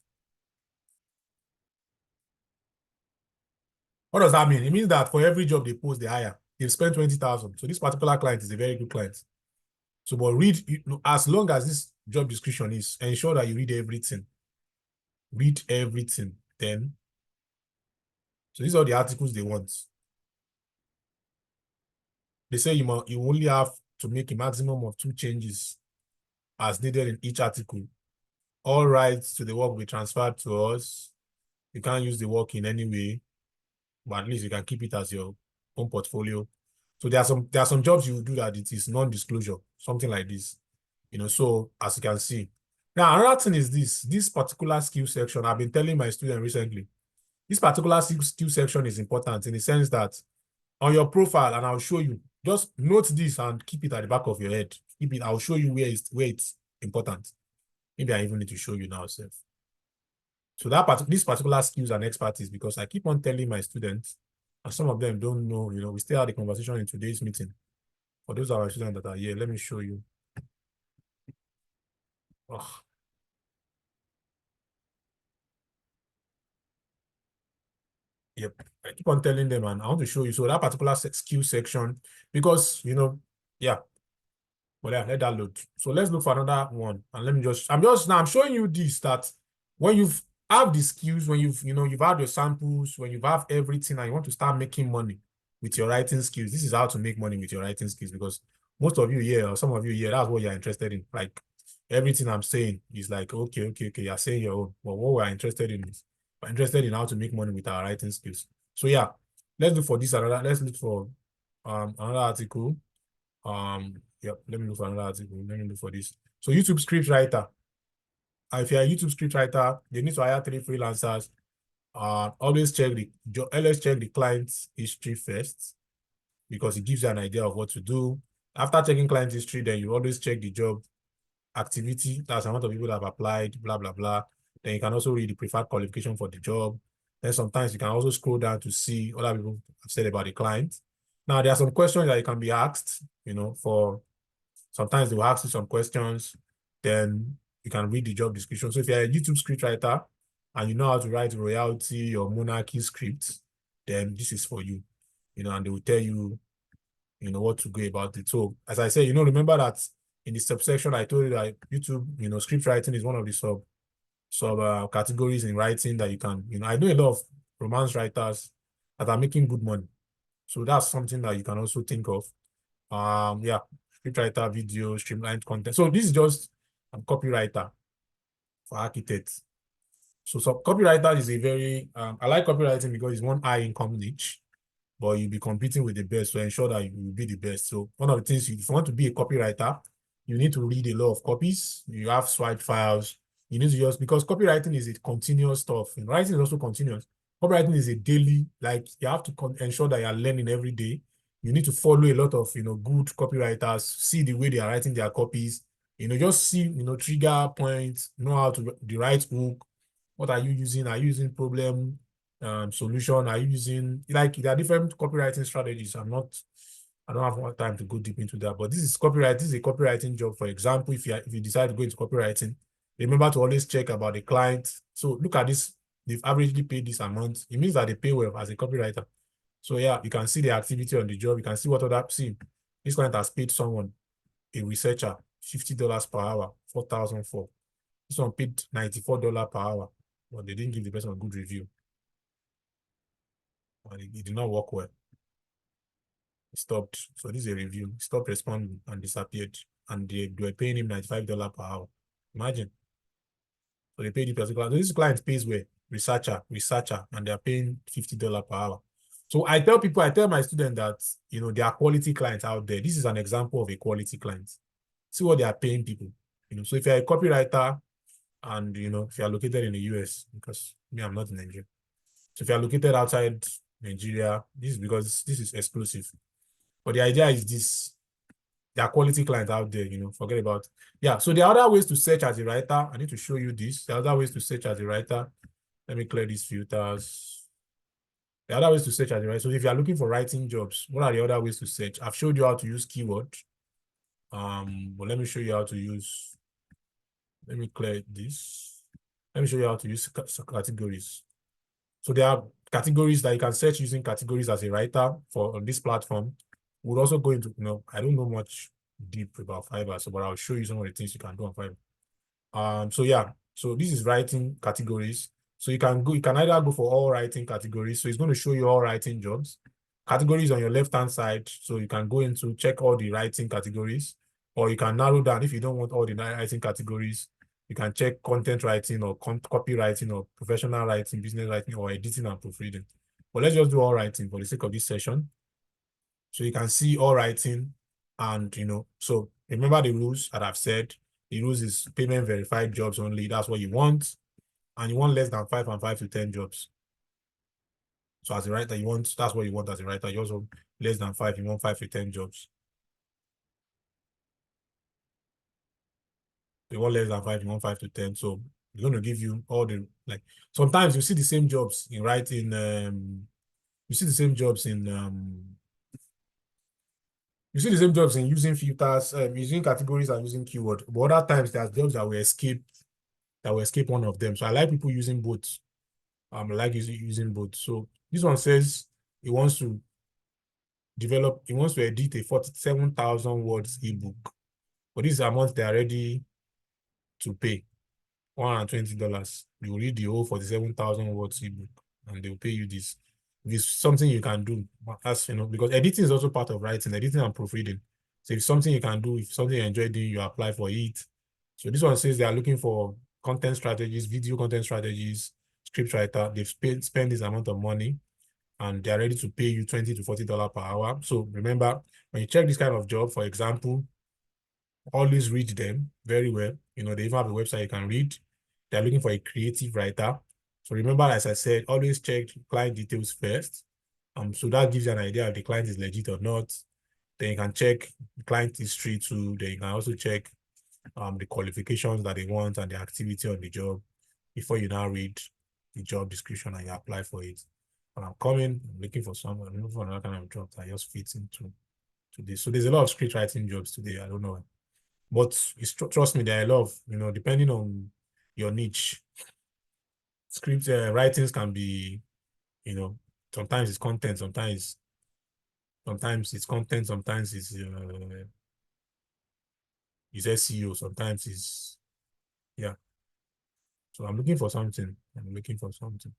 S1: What does that mean? It means that for every job they post, they hire. They've spent 20,000. So this particular client is a very good client. So, but read, as long as this job description is, ensure that you read everything. Read everything. Then, so these are the articles they want. They say you only have to make a maximum of 2 changes as needed in each article. All rights to the work will be transferred to us. You can't use the work in any way, but at least you can keep it as your own portfolio. So there are some jobs you will do that it is non-disclosure, something like this. So as you can see. Now, another thing is this particular skill section. I've been telling my students recently, this particular skill section is important in the sense that on your profile, and I'll show you, just note this and keep it at the back of your head. Keep it. I'll show you where it's important. Maybe I even need to show you now, self. So these particular skills and expertise, because I keep on telling my students, and some of them don't know, we still had the conversation in today's meeting. For those of our students that are here, let me show you. Oh. Yep. I keep on telling them, and I want to show you. So that particular skill section, because, yeah. Well, yeah, let that load. So let's look for another one. And let me I'm showing you this, that when you've have the skills, when you've had your samples, when you have everything and you want to start making money with your writing skills, this is how to make money with your writing skills, because most of you here, or some of you here, that's what you're interested in. Like, everything I'm saying is like, okay, you're saying your own. But what we're interested in is we're interested in how to make money with our writing skills. So yeah, let's look for let's look for another article. Yep, let me look for another article. Let me look for this. So YouTube script writer. If you're a YouTube script writer, you need to hire 3 freelancers. Always check the client's history first, because it gives you an idea of what to do. After checking client history, then you always check the job activity. That's the amount of people that have applied, blah, blah, blah. Then you can also read the preferred qualification for the job. Then sometimes you can also scroll down to see what other people have said about the client. Now, there are some questions that you can be asked, for sometimes they will ask you some questions, then you can read the job description. So if you're a YouTube scriptwriter and you know how to write royalty or monarchy scripts, then this is for you, and they will tell you, what to go about it. So as I said, remember that in the subsection, I told you that YouTube, script writing is one of the sub categories in writing that you can, I know a lot of romance writers that are making good money. So that's something that you can also think of. Yeah, scriptwriter, video, streamlined content. So this is just a copywriter for architects. So copywriter is a very, I like copywriting because it's one high income niche, but you'll be competing with the best to ensure that you will be the best. So one of the things, if you want to be a copywriter, you need to read a lot of copies. You have swipe files. You need to just, because copywriting is a continuous stuff. And writing is also continuous. Copywriting is a daily, like you have to ensure that you're learning every day. You need to follow a lot of, good copywriters, see the way they are writing their copies, just see, trigger points, know how to the right hook. What are you using? Are you using problem solution? Are you using, like, there are different copywriting strategies? I don't have more time to go deep into that, but this is copyright. This is a copywriting job. For example, if you decide to go into copywriting, remember to always check about the client. So look at this. They've averagely paid this amount. It means that they pay well as a copywriter. So yeah, you can see the activity on the job. You can see what other, see, this client has paid someone, a researcher, $50 per hour, 4,004. This one paid $94 per hour, but they didn't give the person a good review. And it did not work well. He stopped. So this is a review. He stopped responding and disappeared. And they were paying him $95 per hour. Imagine. So they paid the particular. So this client pays well, researcher, and they're paying $50 per hour. So I tell my students that, there are quality clients out there. This is an example of a quality client. See what they are paying people. So if you're a copywriter and, if you're located in the US, because me, I'm not in Nigeria. So if you're located outside Nigeria, this is because this is exclusive. But the idea is this. There are quality clients out there, forget about. Yeah, so there are other ways to search as a writer. I need to show you this. There are other ways to search as a writer. Let me clear these filters. There are other ways to search as a writer. So if you are looking for writing jobs, what are the other ways to search? I've showed you how to use keyword. But let me show you how to use, let me clear this. Let me show you how to use categories. So there are categories that you can search using categories as a writer on this platform. We'll also go into, I don't know much deep about Fiverr, but I'll show you some of the things you can do on Fiverr. So yeah, so this is writing categories. So you can either go for all writing categories. So it's going to show you all writing jobs. Categories on your left-hand side. So you can go into check all the writing categories, or you can narrow down if you don't want all the writing categories. You can check content writing or copywriting or professional writing, business writing, or editing and proofreading. But let's just do all writing for the sake of this session. So you can see all writing and, so remember the rules that I've said. The rules is payment verified jobs only. That's what you want. And you want less than 5 and 5 to 10 jobs. So as a writer, that's what you want as a writer. You also less than 5, you want 5 to 10 jobs. You want less than 5, you want 5 to 10. So it's going to give you all the, like, sometimes you see the same jobs in writing, you see the same jobs in, using filters, using categories and using keyword. But other times there's jobs that will escape one of them. So I like people using both. I like using both. So this one says he wants to edit a 47,000 words ebook. But this is a amount they are ready to pay. $120. You will read the whole 47,000 words ebook and they'll pay you this. If it's something you can do, that's, because editing is also part of writing, editing and proofreading. So if something you can do, if something you enjoy doing, you apply for it. So this one says they are looking for content strategies, video content strategies, script writer. They've spent this amount of money and they're ready to pay you $20 to $40 per hour. So remember, when you check this kind of job, for example, always read them very well. They even have a website you can read. They're looking for a creative writer. So remember, as I said, always check client details first. So that gives you an idea if the client is legit or not. Then you can check client history too. Then you can also check the qualifications that they want and the activity on the job. before you now read the job description and you apply for it. But I'm looking for someone, I'm looking for another kind of job that just fits into to this. So there's a lot of script writing jobs today. I don't know. But trust me, there are a lot of, depending on your niche, script writings can be, sometimes it's content, sometimes it's content, sometimes it's SEO, sometimes it's, yeah. So I'm looking for something. I'm looking for something.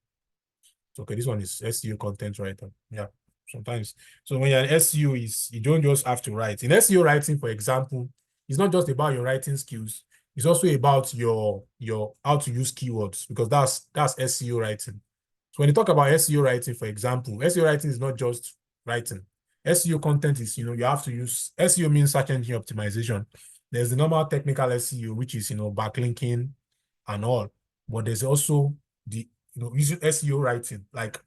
S1: So, okay, this one is SEO content writer. Yeah, sometimes. So when you're an SEO, you don't just have to write. In SEO writing, for example, it's not just about your writing skills. It's also about your how to use keywords, because that's SEO writing. So when you talk about SEO writing, for example, SEO writing is not just writing. SEO content is, you have to use, SEO means search engine optimization. There's the normal technical SEO, which is, backlinking and all. But there's also the, using SEO writing. Like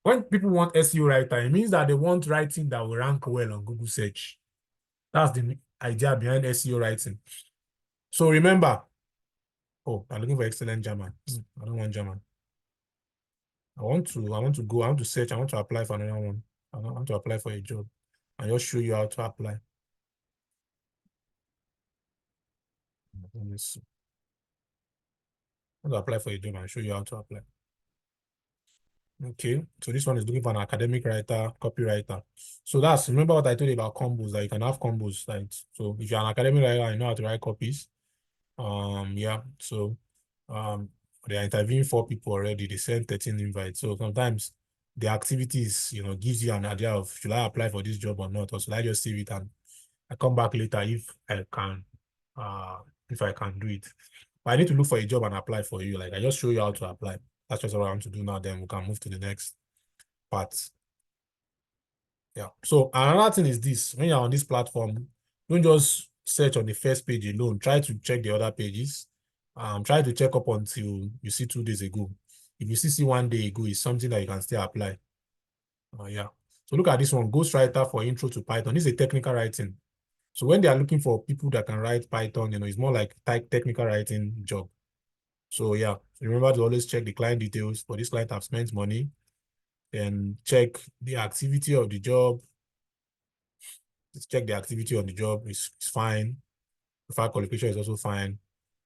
S1: when people want SEO writer, it means that they want writing that will rank well on Google search. That's the idea behind SEO writing. So remember, I'm looking for excellent German. I don't want German. I want to search, I want to apply for another one. I want to apply for a job. And just show you how to apply. Let me see. I want to apply for a job and show you how to apply. Okay, so this one is looking for an academic writer, copywriter. So remember what I told you about combos, that you can have combos, right? So if you're an academic writer and you know how to write copies, yeah, so they are interviewing 4 people already. They sent 13 invites. So sometimes the activities, gives you an idea of, should I apply for this job or not, or should I just save it and I come back later if I can do it. But I need to look for a job and apply for you. Like I just show you how to apply. That's just what I want to do now. Then we can move to the next part. Yeah. So another thing is this: when you're on this platform, don't just search on the first page alone. Try to check the other pages. Try to check up until you see 2 days ago. If you see 1 day ago, it's something that you can still apply. Yeah. So look at this one: ghostwriter for intro to Python. This is a technical writing. So when they are looking for people that can write Python, it's more like technical writing job. So yeah, remember to always check the client details. For this client, have spent money, and check the activity of the job. Just check the activity of the job. It's fine. Profile qualification is also fine.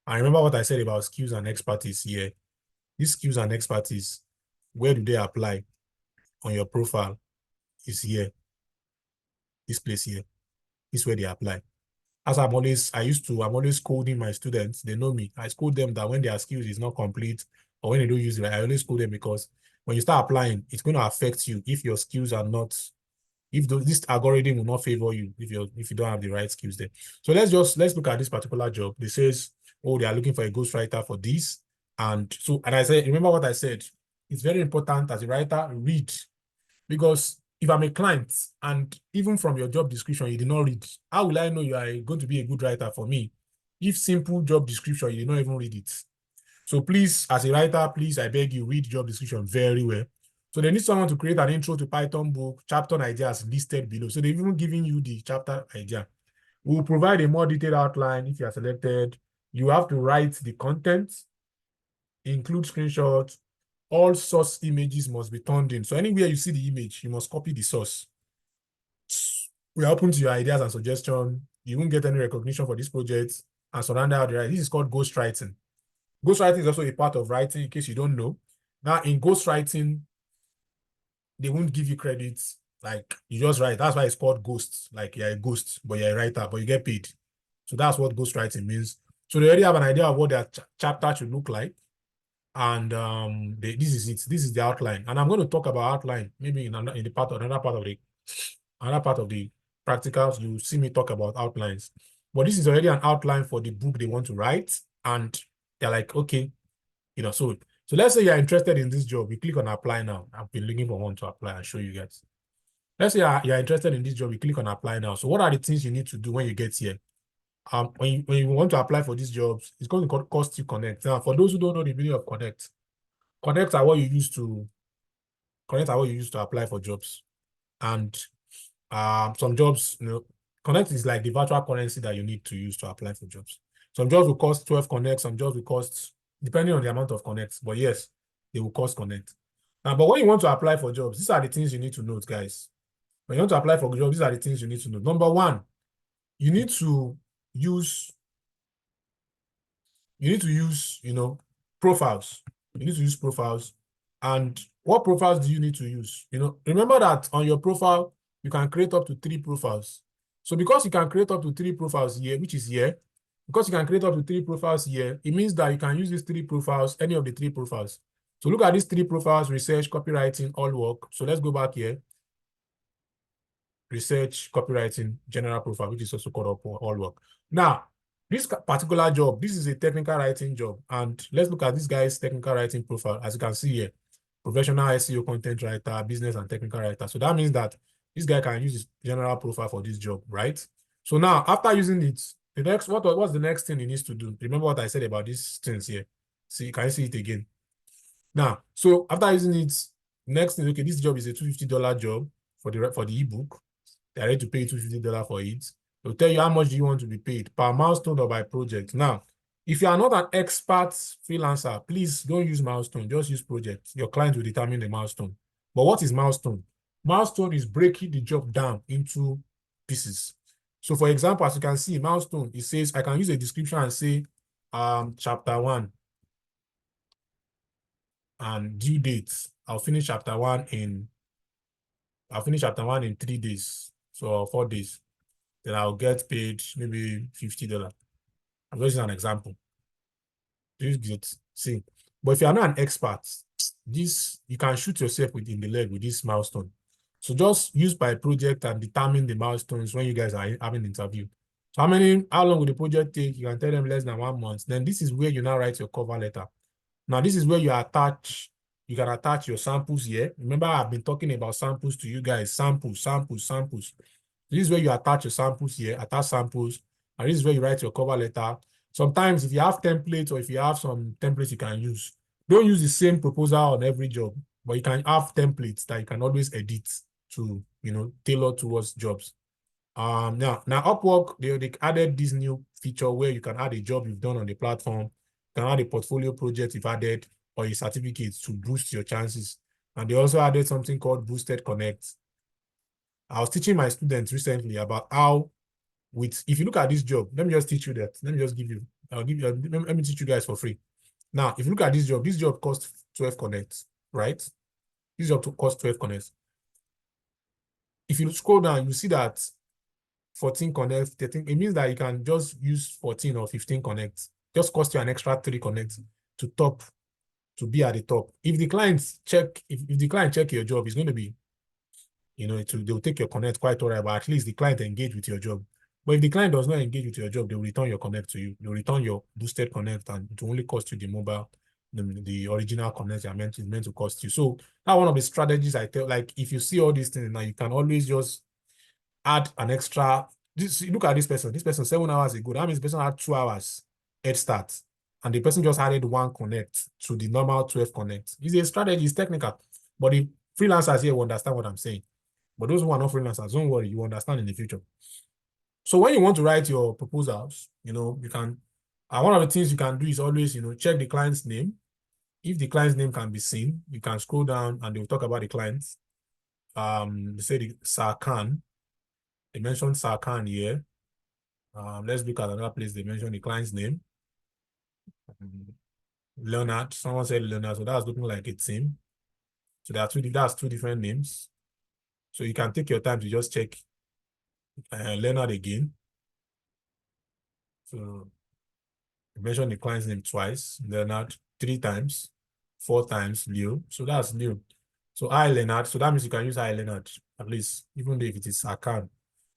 S1: And remember what I said about skills and expertise here. These skills and expertise, where do they apply on your profile? Is here. This place here. This is where they apply. As I'm always scolding my students. They know me. I scold them that when their skills is not complete or when they don't use it, I always scold them, because when you start applying, it's going to affect you if your skills are not, if this algorithm will not favor you if you don't have the right skills there. So let's look at this particular job. They says, oh, they are looking for a ghostwriter for this. And I said, remember what I said, it's very important as a writer, read. Because if I'm a client and even from your job description, you did not read, how will I know you are going to be a good writer for me? If simple job description, you did not even read it. So please, as a writer, please, I beg you, read job description very well. So they need someone to create an intro to Python book, chapter ideas listed below. So they've even given you the chapter idea. We'll provide a more detailed outline if you are selected. You have to write the content, include screenshots. All source images must be turned in. So anywhere you see the image, you must copy the source. We are open to your ideas and suggestions. You won't get any recognition for this project and surrender out the right. This is called ghostwriting. Ghostwriting is also a part of writing, in case you don't know. Now, in ghostwriting, they won't give you credits. Like, you just write. That's why it's called ghost. Like, you're a ghost, but you're a writer, but you get paid. So that's what ghostwriting means. So they already have an idea of what their chapter should look like. And this is it. This is the outline. And I'm going to talk about outline maybe in another part of the practicals. You see me talk about outlines. But this is already an outline for the book they want to write. And they're like, okay, so let's say you're interested in this job. You click on apply now. I've been looking for one to apply and show you guys. Let's say you're interested in this job. You click on apply now. So what are the things you need to do when you get here? When you want to apply for these jobs, it's going to cost you Connect. Now, for those who don't know the meaning of Connect, Connect are what you use to apply for jobs. And some jobs, Connect is like the virtual currency that you need to use to apply for jobs. Some jobs will cost 12 Connect, some jobs will cost depending on the amount of connects. But yes, they will cost connect. Now, but when you want to apply for jobs, these are the things you need to note, guys. When you want to apply for jobs, these are the things you need to know. Number one, you need to use, profiles. You need to use profiles. And what profiles do you need to use? Remember that on your profile, you can create up to 3 profiles. So because you can create up to 3 profiles here, which is here, because you can create up to 3 profiles here, it means that you can use these 3 profiles, any of the 3 profiles. So look at these 3 profiles: research, copywriting, all work. So let's go back here. Research, copywriting, general profile, which is also called all work. Now, this particular job, this is a technical writing job. And let's look at this guy's technical writing profile. As you can see here, professional SEO content writer, business and technical writer. So that means that this guy can use his general profile for this job, right? So now, after using it, what's the next thing he needs to do? Remember what I said about these things here. See, can you see it again? Now, so after using it, next thing, okay, this job is a $250 job for the ebook. They're ready to pay you $250 for it. They'll tell you how much do you want to be paid, per milestone or by project. Now, if you are not an expert freelancer, please don't use milestone, just use project. Your client will determine the milestone. But what is milestone? Milestone is breaking the job down into pieces. So for example, as you can see, milestone, it says, I can use a description and say, chapter 1 and due date. I'll finish chapter 1 in 3 days. So 4 days. Then I'll get paid maybe $50. I'm just using an example. You get see. But if you are not an expert, you can shoot yourself in the leg with this milestone. So just use by project and determine the milestones when you guys are having an interview. So how long will the project take? You can tell them less than 1 month. Then this is where you now write your cover letter. Now this is where you can attach your samples here. Remember, I've been talking about samples to you guys. Samples. This is where you attach your samples here, attach samples, and this is where you write your cover letter. Sometimes if you have templates or if you have some templates you can use, don't use the same proposal on every job, but you can have templates that you can always edit to, tailor towards jobs. Now Upwork, they added this new feature where you can add a job you've done on the platform, you can add a portfolio project you've added, or a certificate to boost your chances. And they also added something called Boosted Connect. I was teaching my students recently about how, if you look at this job, let me just teach you that. Let me teach you guys for free. Now, if you look at this job costs 12 connects, right? This job costs 12 connects. If you scroll down, you see that 14 connects, 13, it means that you can just use 14 or 15 connects. Just cost you an extra 3 connects to be at the top. If the clients check your job, it's going to be, they'll take your connect quite all right, but at least the client engage with your job. But if the client does not engage with your job, they will return your connect to you. They'll return your boosted connect, and it will only cost you the mobile, the original connect is meant to cost you. So that's one of the strategies I tell. Like, if you see all these things now, you can always just add an extra. Look at this person. This person 7 hours ago. That means the person had 2 hours head start, and the person just added 1 connect to the normal 12 connect. It's a strategy. It's technical, but the freelancers here will understand what I'm saying. But those who are not freelancers, don't worry, you will understand in the future. So when you want to write your proposals, you can, one of the things you can do is always, check the client's name. If the client's name can be seen, you can scroll down and they'll talk about the clients. They say Sarkan. They mentioned Sarkan here. Let's look at another place. They mentioned the client's name. Leonard. Someone said Leonard, so that's looking like a team. So that's 2 different names. So you can take your time to just check Leonard again. So mention the client's name twice, Leonard 3 times, 4 times, Leo. So that's Leo. So I Leonard. So that means you can use I Leonard, at least, even though if it is account,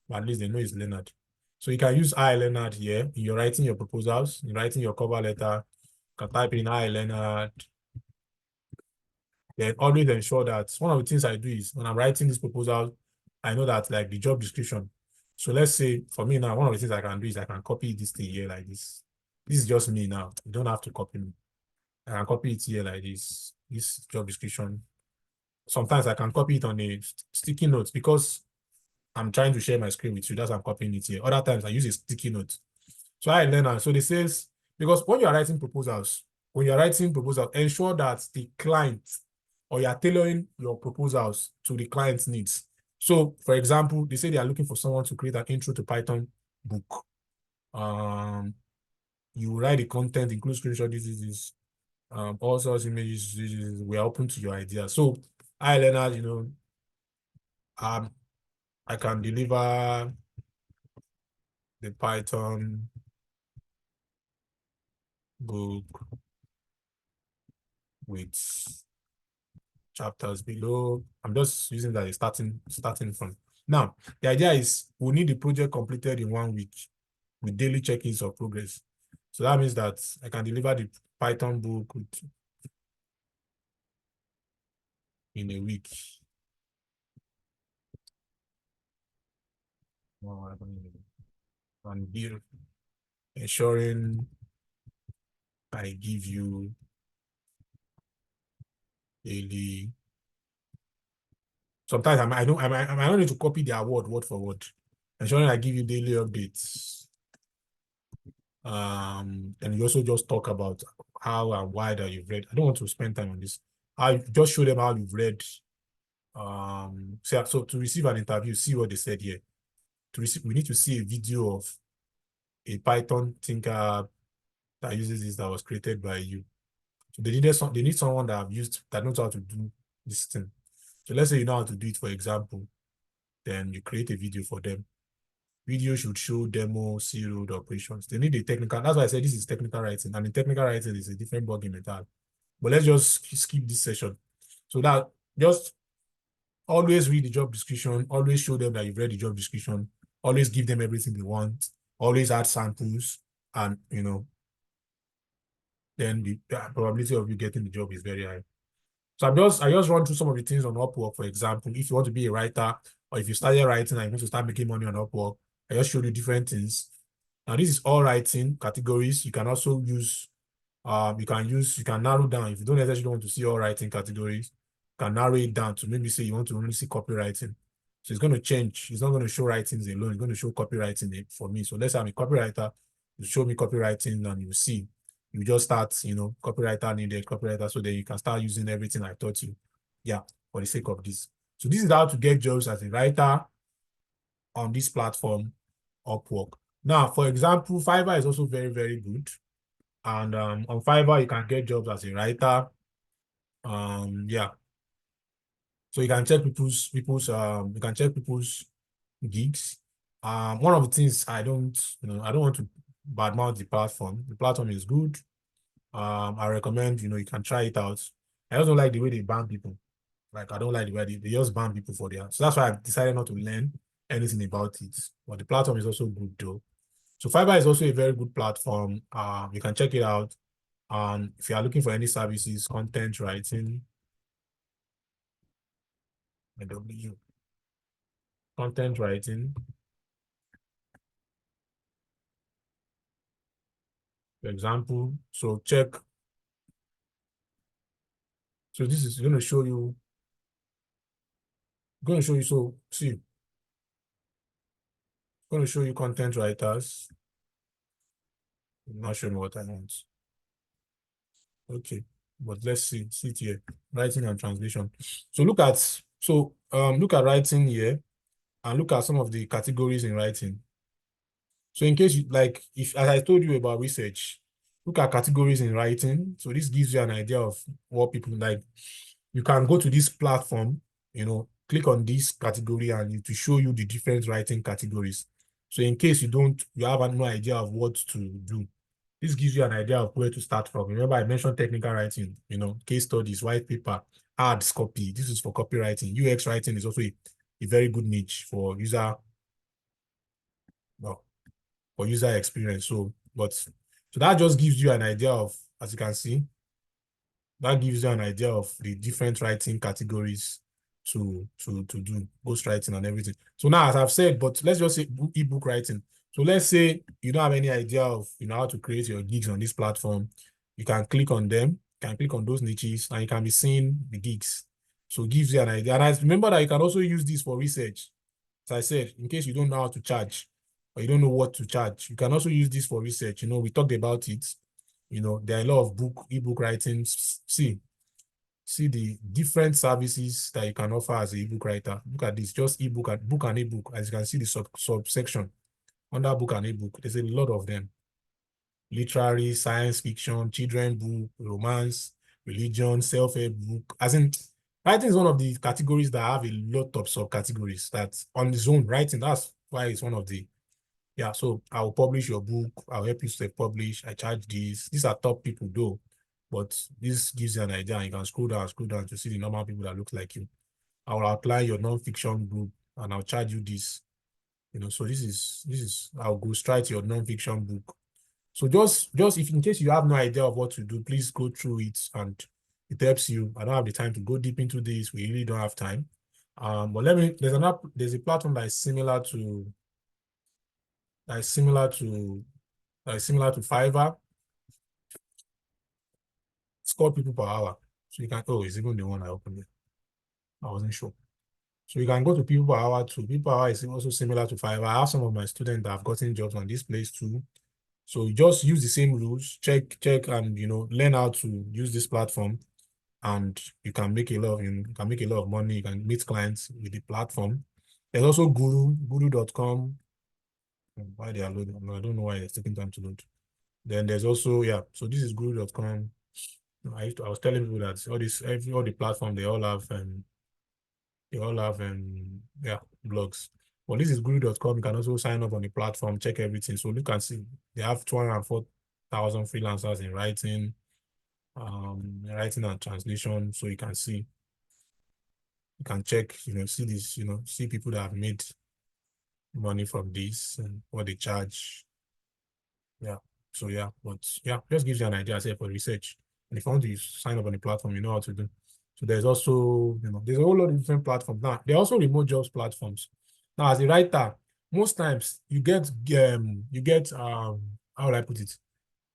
S1: but at least they know it's Leonard. So you can use I Leonard here. You're writing your proposals, you're writing your cover letter. You can type in I Leonard. Then always ensure that one of the things I do is when I'm writing this proposal, I know that like the job description. So let's say for me now, one of the things I can do is I can copy this thing here like this. This is just me now. You don't have to copy me. I can copy it here like this job description. Sometimes I can copy it on a sticky note because I'm trying to share my screen with you. That's why I'm copying it here. Other times I use a sticky note. So I learn. So this says, because when you are writing proposals, when you're writing proposal, ensure that the client or you're tailoring your proposals to the client's needs. So, for example, they say they are looking for someone to create an intro to Python book. You write the content, include screenshot, this, all sorts of images. We are open to your ideas. So, I learners, I can deliver the Python book with chapters below. I'm just using that as starting from. Now, the idea is we need the project completed in 1 week with daily check-ins of progress. So that means that I can deliver the Python book in a week. And ensuring I give you daily. Sometimes I don't need to copy their word for word. Ensuring I give you daily updates. And you also just talk about how and why that you've read. I don't want to spend time on this. I just show them how you've read. So to receive an interview, see what they said here. To receive, we need to see a video of a Python thinker that uses this that was created by you. So they need someone that knows how to do this thing. So let's say you know how to do it, for example, then you create a video for them. Video should show demo, C-road operations. They need a technical. That's why I said this is technical writing. And in technical writing, it's a different ballgame entirely. But let's just skip this session. So that just always read the job description. Always show them that you've read the job description. Always give them everything they want. Always add samples. And, then the probability of you getting the job is very high. So I just run through some of the things on Upwork, for example. If you want to be a writer, or if you started writing and you want to start making money on Upwork, I just showed you different things. Now, this is all writing categories. You can also use, you can narrow down. If you don't necessarily want to see all writing categories, you can narrow it down to maybe say you want to only see copywriting. So it's going to change. It's not going to show writings alone. It's going to show copywriting for me. So let's say I'm a copywriter. You show me copywriting and you see. You just start, copywriter needed, copywriter, so then you can start using everything I taught you. Yeah, for the sake of this. So this is how to get jobs as a writer on this platform, Upwork. Now, for example, Fiverr is also very, very good. And on Fiverr, you can get jobs as a writer. Yeah. So you can check people's gigs. One of the things I don't want to badmouth the platform. The platform is good. I recommend, you can try it out. I also like the way they ban people. Like, I don't like the way they just ban people for their. So that's why I've decided not to learn anything about it. But the platform is also good though. So Fiverr is also a very good platform. You can check it out. If you are looking for any services, content writing, content writing, for example. So check. So this is going to show you. So see, going to show you content writers. Not sure what I want. Okay, but let's see it here. Writing and translation. So look at writing here and look at some of the categories in writing. So in case you like, if as I told you about research, look at categories in writing. So this gives you an idea of what people like. You can go to this platform, click on this category and it will show you the different writing categories. So in case you have no idea of what to do, this gives you an idea of where to start from. Remember, I mentioned technical writing, case studies, white paper, ads, copy. This is for copywriting. UX writing is also a very good niche for user experience. So that just gives you an idea of, as you can see, that gives you an idea of the different writing categories to do ghostwriting and everything. So now, as I've said, but let's just say ebook writing. So let's say you don't have any idea of how to create your gigs on this platform. You can click on them, you can click on those niches, and you can be seeing the gigs. So it gives you an idea. And I remember that you can also use this for research. As I said, in case you don't know how to charge or you don't know what to charge, you can also use this for research. We talked about it. There are a lot of ebook writing. See the different services that you can offer as an ebook writer. Look at this, just ebook and book and ebook. As you can see, the subsection under book and ebook, there's a lot of them. Literary, science fiction, children book, romance, religion, self-help book. As in, writing is one of the categories that have a lot of subcategories that on its own, writing, that's why it's one of the, yeah, so I'll publish your book, I'll help you self-publish, I charge these. These are top people though, but this gives you an idea, and you can scroll down to see the normal people that look like you. I will outline your non-fiction group and I'll charge you this. So this is I'll go straight to your non-fiction book. So just if in case you have no idea of what to do, please go through it and it helps you. I don't have the time to go deep into this. We really don't have time. But there's a platform that is similar to Fiverr. It's called People Per Hour. So you can, oh, it's even the one I opened it. I wasn't sure. So you can go to People Per Hour too. People Per Hour is also similar to Fiverr. I have some of my students that have gotten jobs on this place too. So you just use the same rules, check, and learn how to use this platform, and you can make a lot of money. You can meet clients with the platform. There's also guru.com. Why they are loading? I don't know why it's taking time to load. Then there's also, yeah, so this is guru.com. I was telling people that all the platform they all have yeah, blogs. But this is guru.com. You can also sign up on the platform, check everything. So look and see. They have 204,000 freelancers in writing and translation. So you can see, you can check, see this, see people that have made money from this and what they charge. Yeah. So yeah, but yeah, just gives you an idea, say, for research. And if you want to sign up on the platform, you know how to do. So there's also, there's a whole lot of different platforms. Now, there are also remote jobs platforms. Now, as a writer, most times how would I put it?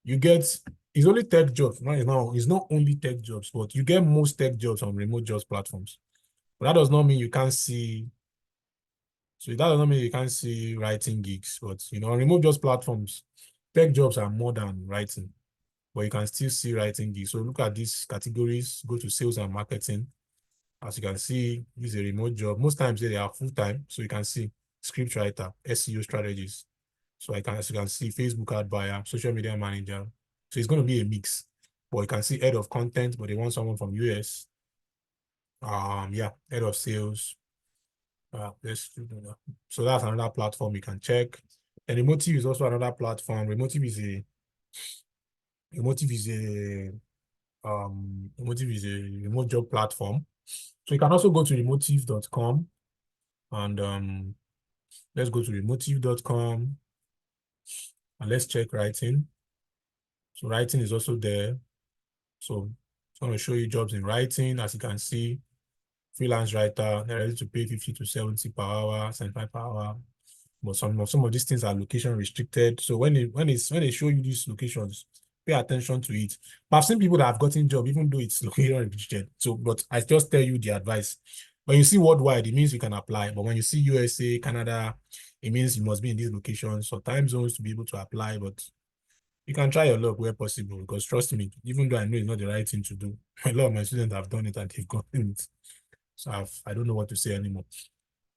S1: You get, it's only tech jobs. Right now, it's not only tech jobs, but you get most tech jobs on remote jobs platforms. But that does not mean you can't see, so that does not mean you can't see writing gigs. But, on remote jobs platforms, tech jobs are more than writing, but you can still see writing gigs. So look at these categories, go to sales and marketing. As you can see, this is a remote job. Most times they are full-time. So you can see script writer, SEO strategist. So as you can see, Facebook ad buyer, social media manager. So it's going to be a mix. But you can see head of content, but they want someone from US. Yeah, head of sales. So that's another platform you can check. And Emotive is also another platform. Emotive is a remote job platform. So you can also go to emotive.com and let's go to emotive.com and let's check writing. So writing is also there. So it's going to show you jobs in writing. As you can see, freelance writer, they're ready to pay 50 to 70 per hour, 75 per hour. But some of these things are location restricted. So when they show you these locations, pay attention to it. But I've seen people that have gotten job, even though it's location restricted. So, but I just tell you the advice. When you see worldwide, it means you can apply. But when you see USA, Canada, it means you must be in these locations or time zones to be able to apply. But you can try your luck where possible, because trust me, even though I know it's not the right thing to do, a lot of my students have done it and they've gotten it. So I don't know what to say anymore.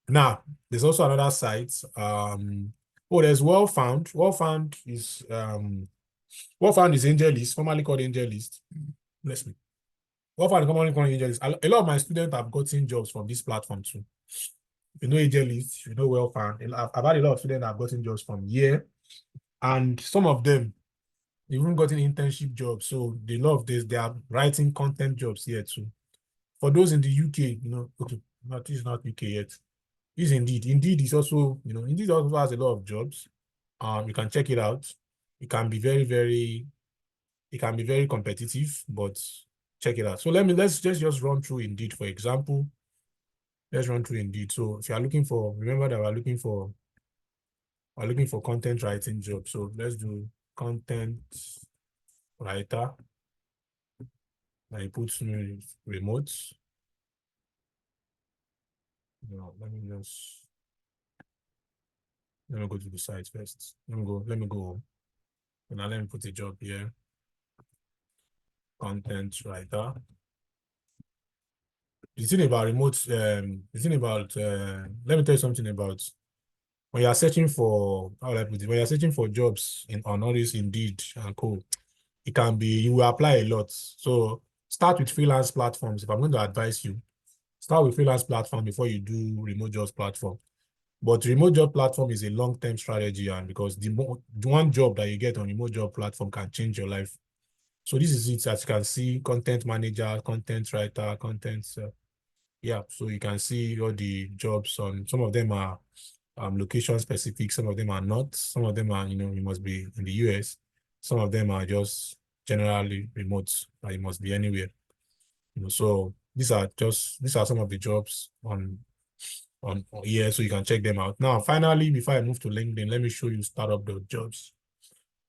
S1: Now, there's also another site. There's Well-Found. Well-Found is AngelList, formerly called AngelList. Bless me. Well-Found is formerly called AngelList. A lot of my students have gotten jobs from this platform too. If you know AngelList, you know Well-Found. I've had a lot of students that have gotten jobs from here, and some of them even gotten internship jobs. So they love this. They are writing content jobs here too. For those in the UK, okay, this is not UK yet. Is Indeed. Indeed is also, Indeed also has a lot of jobs. You can check it out. It can be very competitive, but check it out. So let's just run through Indeed, for example. Let's run through Indeed. So if you are looking for, remember that we're looking for content writing jobs. So let's do content writer. I put remote. Let me go to the site first. Let me go. And now let me put a job here. content writer. The thing about remote, the thing about, let me tell you something about when you are searching for, how will I put it, when you're searching for jobs on all this Indeed and co, it can be, you will apply a lot. So start with freelance platforms. If I'm going to advise you, start with freelance platform before you do remote jobs platform. But remote job platform is a long-term strategy, and because the one job that you get on remote job platform can change your life. So this is it, as you can see, content manager, content writer, content, yeah. So you can see all the jobs on, some of them are location specific, some of them are not, some of them are, you must be in the US, some of them are just generally remote, you must be anywhere. So these are some of the jobs on here, so you can check them out. Now, finally, before I move to LinkedIn, let me show you startup jobs.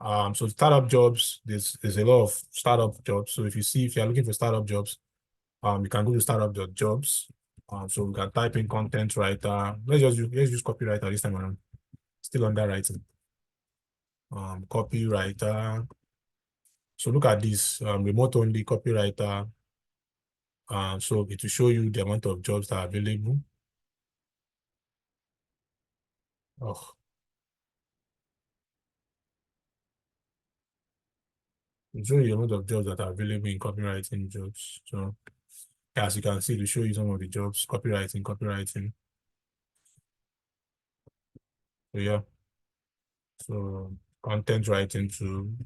S1: So startup jobs, there's a lot of startup jobs. So if you're looking for startup jobs, you can go to startup.jobs. So we can type in content writer. Let's use copywriter this time around. Still under writing. Copywriter. So look at this, remote only copywriter. So it will show you the amount of jobs that are available. Oh, it shows you the amount of jobs that are available in copywriting jobs. So as you can see, to show you some of the jobs, copywriting. So yeah. So content writing too.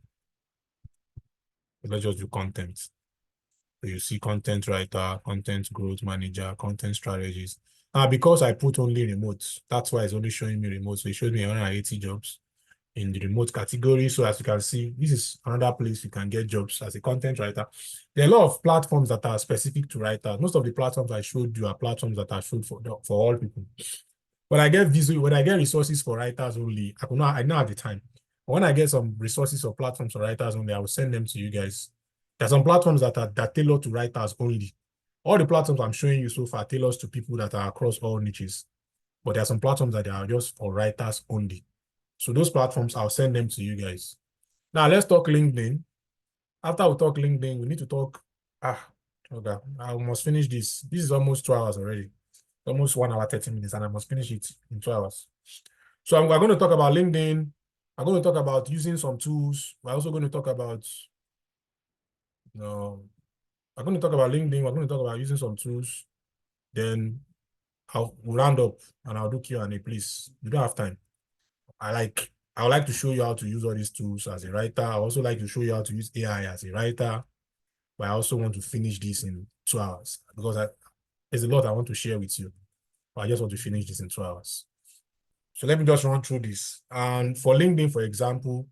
S1: Let's just do content. So you see content writer, content growth manager, content strategies. Now, because I put only remote, that's why it's only showing me remote. So it shows me 180 jobs in the remote category. So as you can see, this is another place you can get jobs as a content writer. There are a lot of platforms that are specific to writers. Most of the platforms I showed you are platforms that are showed for all people. When I get resources for writers only, I don't have the time. When I get some resources or platforms for writers only, I will send them to you guys. There are some platforms that are tailored to writers only. All the platforms I'm showing you so far tailors to people that are across all niches. But there are some platforms that are just for writers only. So those platforms, I'll send them to you guys. Now let's talk LinkedIn. After we talk LinkedIn, we need to talk. Okay, I must finish this. This is almost 2 hours already. Almost 1 hour, 30 minutes, and I must finish it in 2 hours. So we're going to talk about LinkedIn. I'm going to talk about using some tools. We're also going to talk about, we're going to talk about LinkedIn. We're going to talk about using some tools. Then we'll round up and I'll do Q&A, please. We don't have time. I would like to show you how to use all these tools as a writer. I also like to show you how to use AI as a writer. But I also want to finish this in 2 hours because there's a lot I want to share with you. But I just want to finish this in 2 hours. So let me just run through this. And for LinkedIn, for example,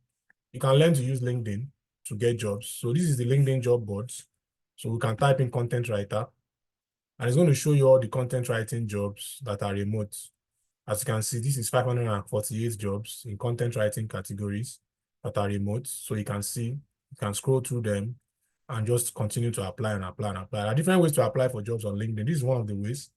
S1: you can learn to use LinkedIn to get jobs. So this is the LinkedIn job boards. So we can type in content writer, and it's going to show you all the content writing jobs that are remote. As you can see, this is 548 jobs in content writing categories that are remote. So you can see, you can scroll through them and just continue to apply and apply and apply. There are different ways to apply for jobs on LinkedIn. This is one of the ways.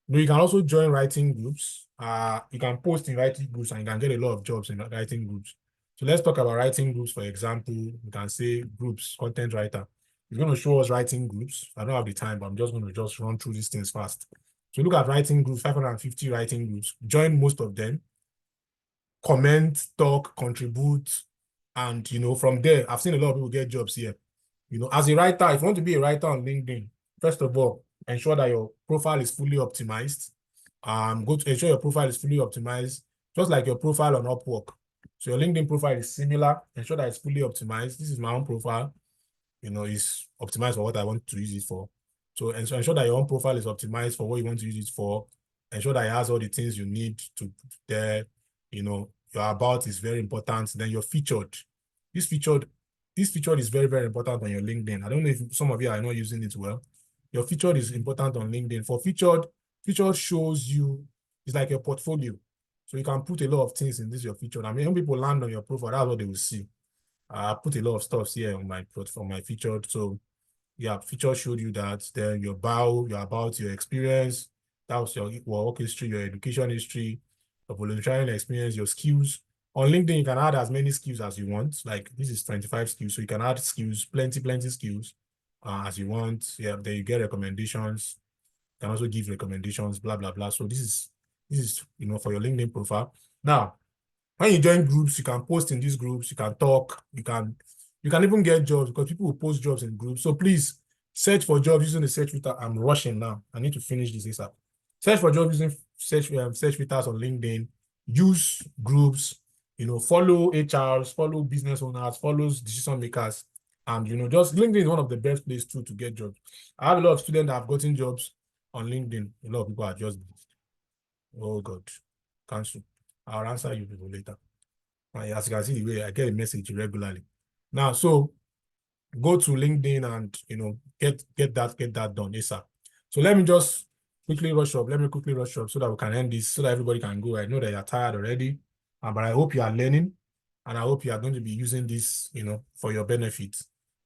S1: You can also join writing groups. You can post in writing groups and you can get a lot of jobs in writing groups. So let's talk about writing groups. For example, we can say groups, content writer. It's going to show us writing groups. I don't have the time, but I'm just going to just run through these things fast. So look at writing groups, 550 writing groups. Join most of them. Comment, talk, contribute. And, from there, I've seen a lot of people get jobs here. As a writer, if you want to be a writer on LinkedIn, first of all, ensure that your profile is fully optimized. Go to ensure your profile is fully optimized, just like your profile on Upwork. So your LinkedIn profile is similar. Ensure that it's fully optimized. This is my own profile. It's optimized for what I want to use it for. So ensure that your own profile is optimized for what you want to use it for. Ensure that it has all the things you need to put there. Your about is very important. Then you're featured. This featured is very, very important on your LinkedIn. I don't know if some of you are not using it well. Your featured is important on LinkedIn. For featured shows you, it's like your portfolio. So you can put a lot of things in this, your featured. I mean, when people land on your profile, that's what they will see. I put a lot of stuff here on my featured. So yeah, featured showed you that. Then your bio, your about your experience, that was your work history, your education history, your volunteering experience, your skills. On LinkedIn, you can add as many skills as you want. Like this is 25 skills, so you can add skills, plenty skills. as you want. Yeah, then you get recommendations. You can also give recommendations, blah, blah, blah. So this is, for your LinkedIn profile. Now, when you join groups, you can post in these groups, you can talk, you can even get jobs because people will post jobs in groups. So please search for jobs using the search filter. I'm rushing now. I need to finish this ASAP. Search for jobs using search filters on LinkedIn. Use groups, follow HRs, follow business owners, follow decision makers. And just LinkedIn is one of the best places too to get jobs. I have a lot of students that have gotten jobs on LinkedIn. A lot of people are just, oh God, cancel. I'll answer you people later. As you can see, the way I get a message regularly. Now, so go to LinkedIn and get that done ASAP. So let me just quickly rush up. Let me quickly rush up so that we can end this, so that everybody can go. I know that you're tired already, but I hope you are learning, and I hope you are going to be using this, for your benefit.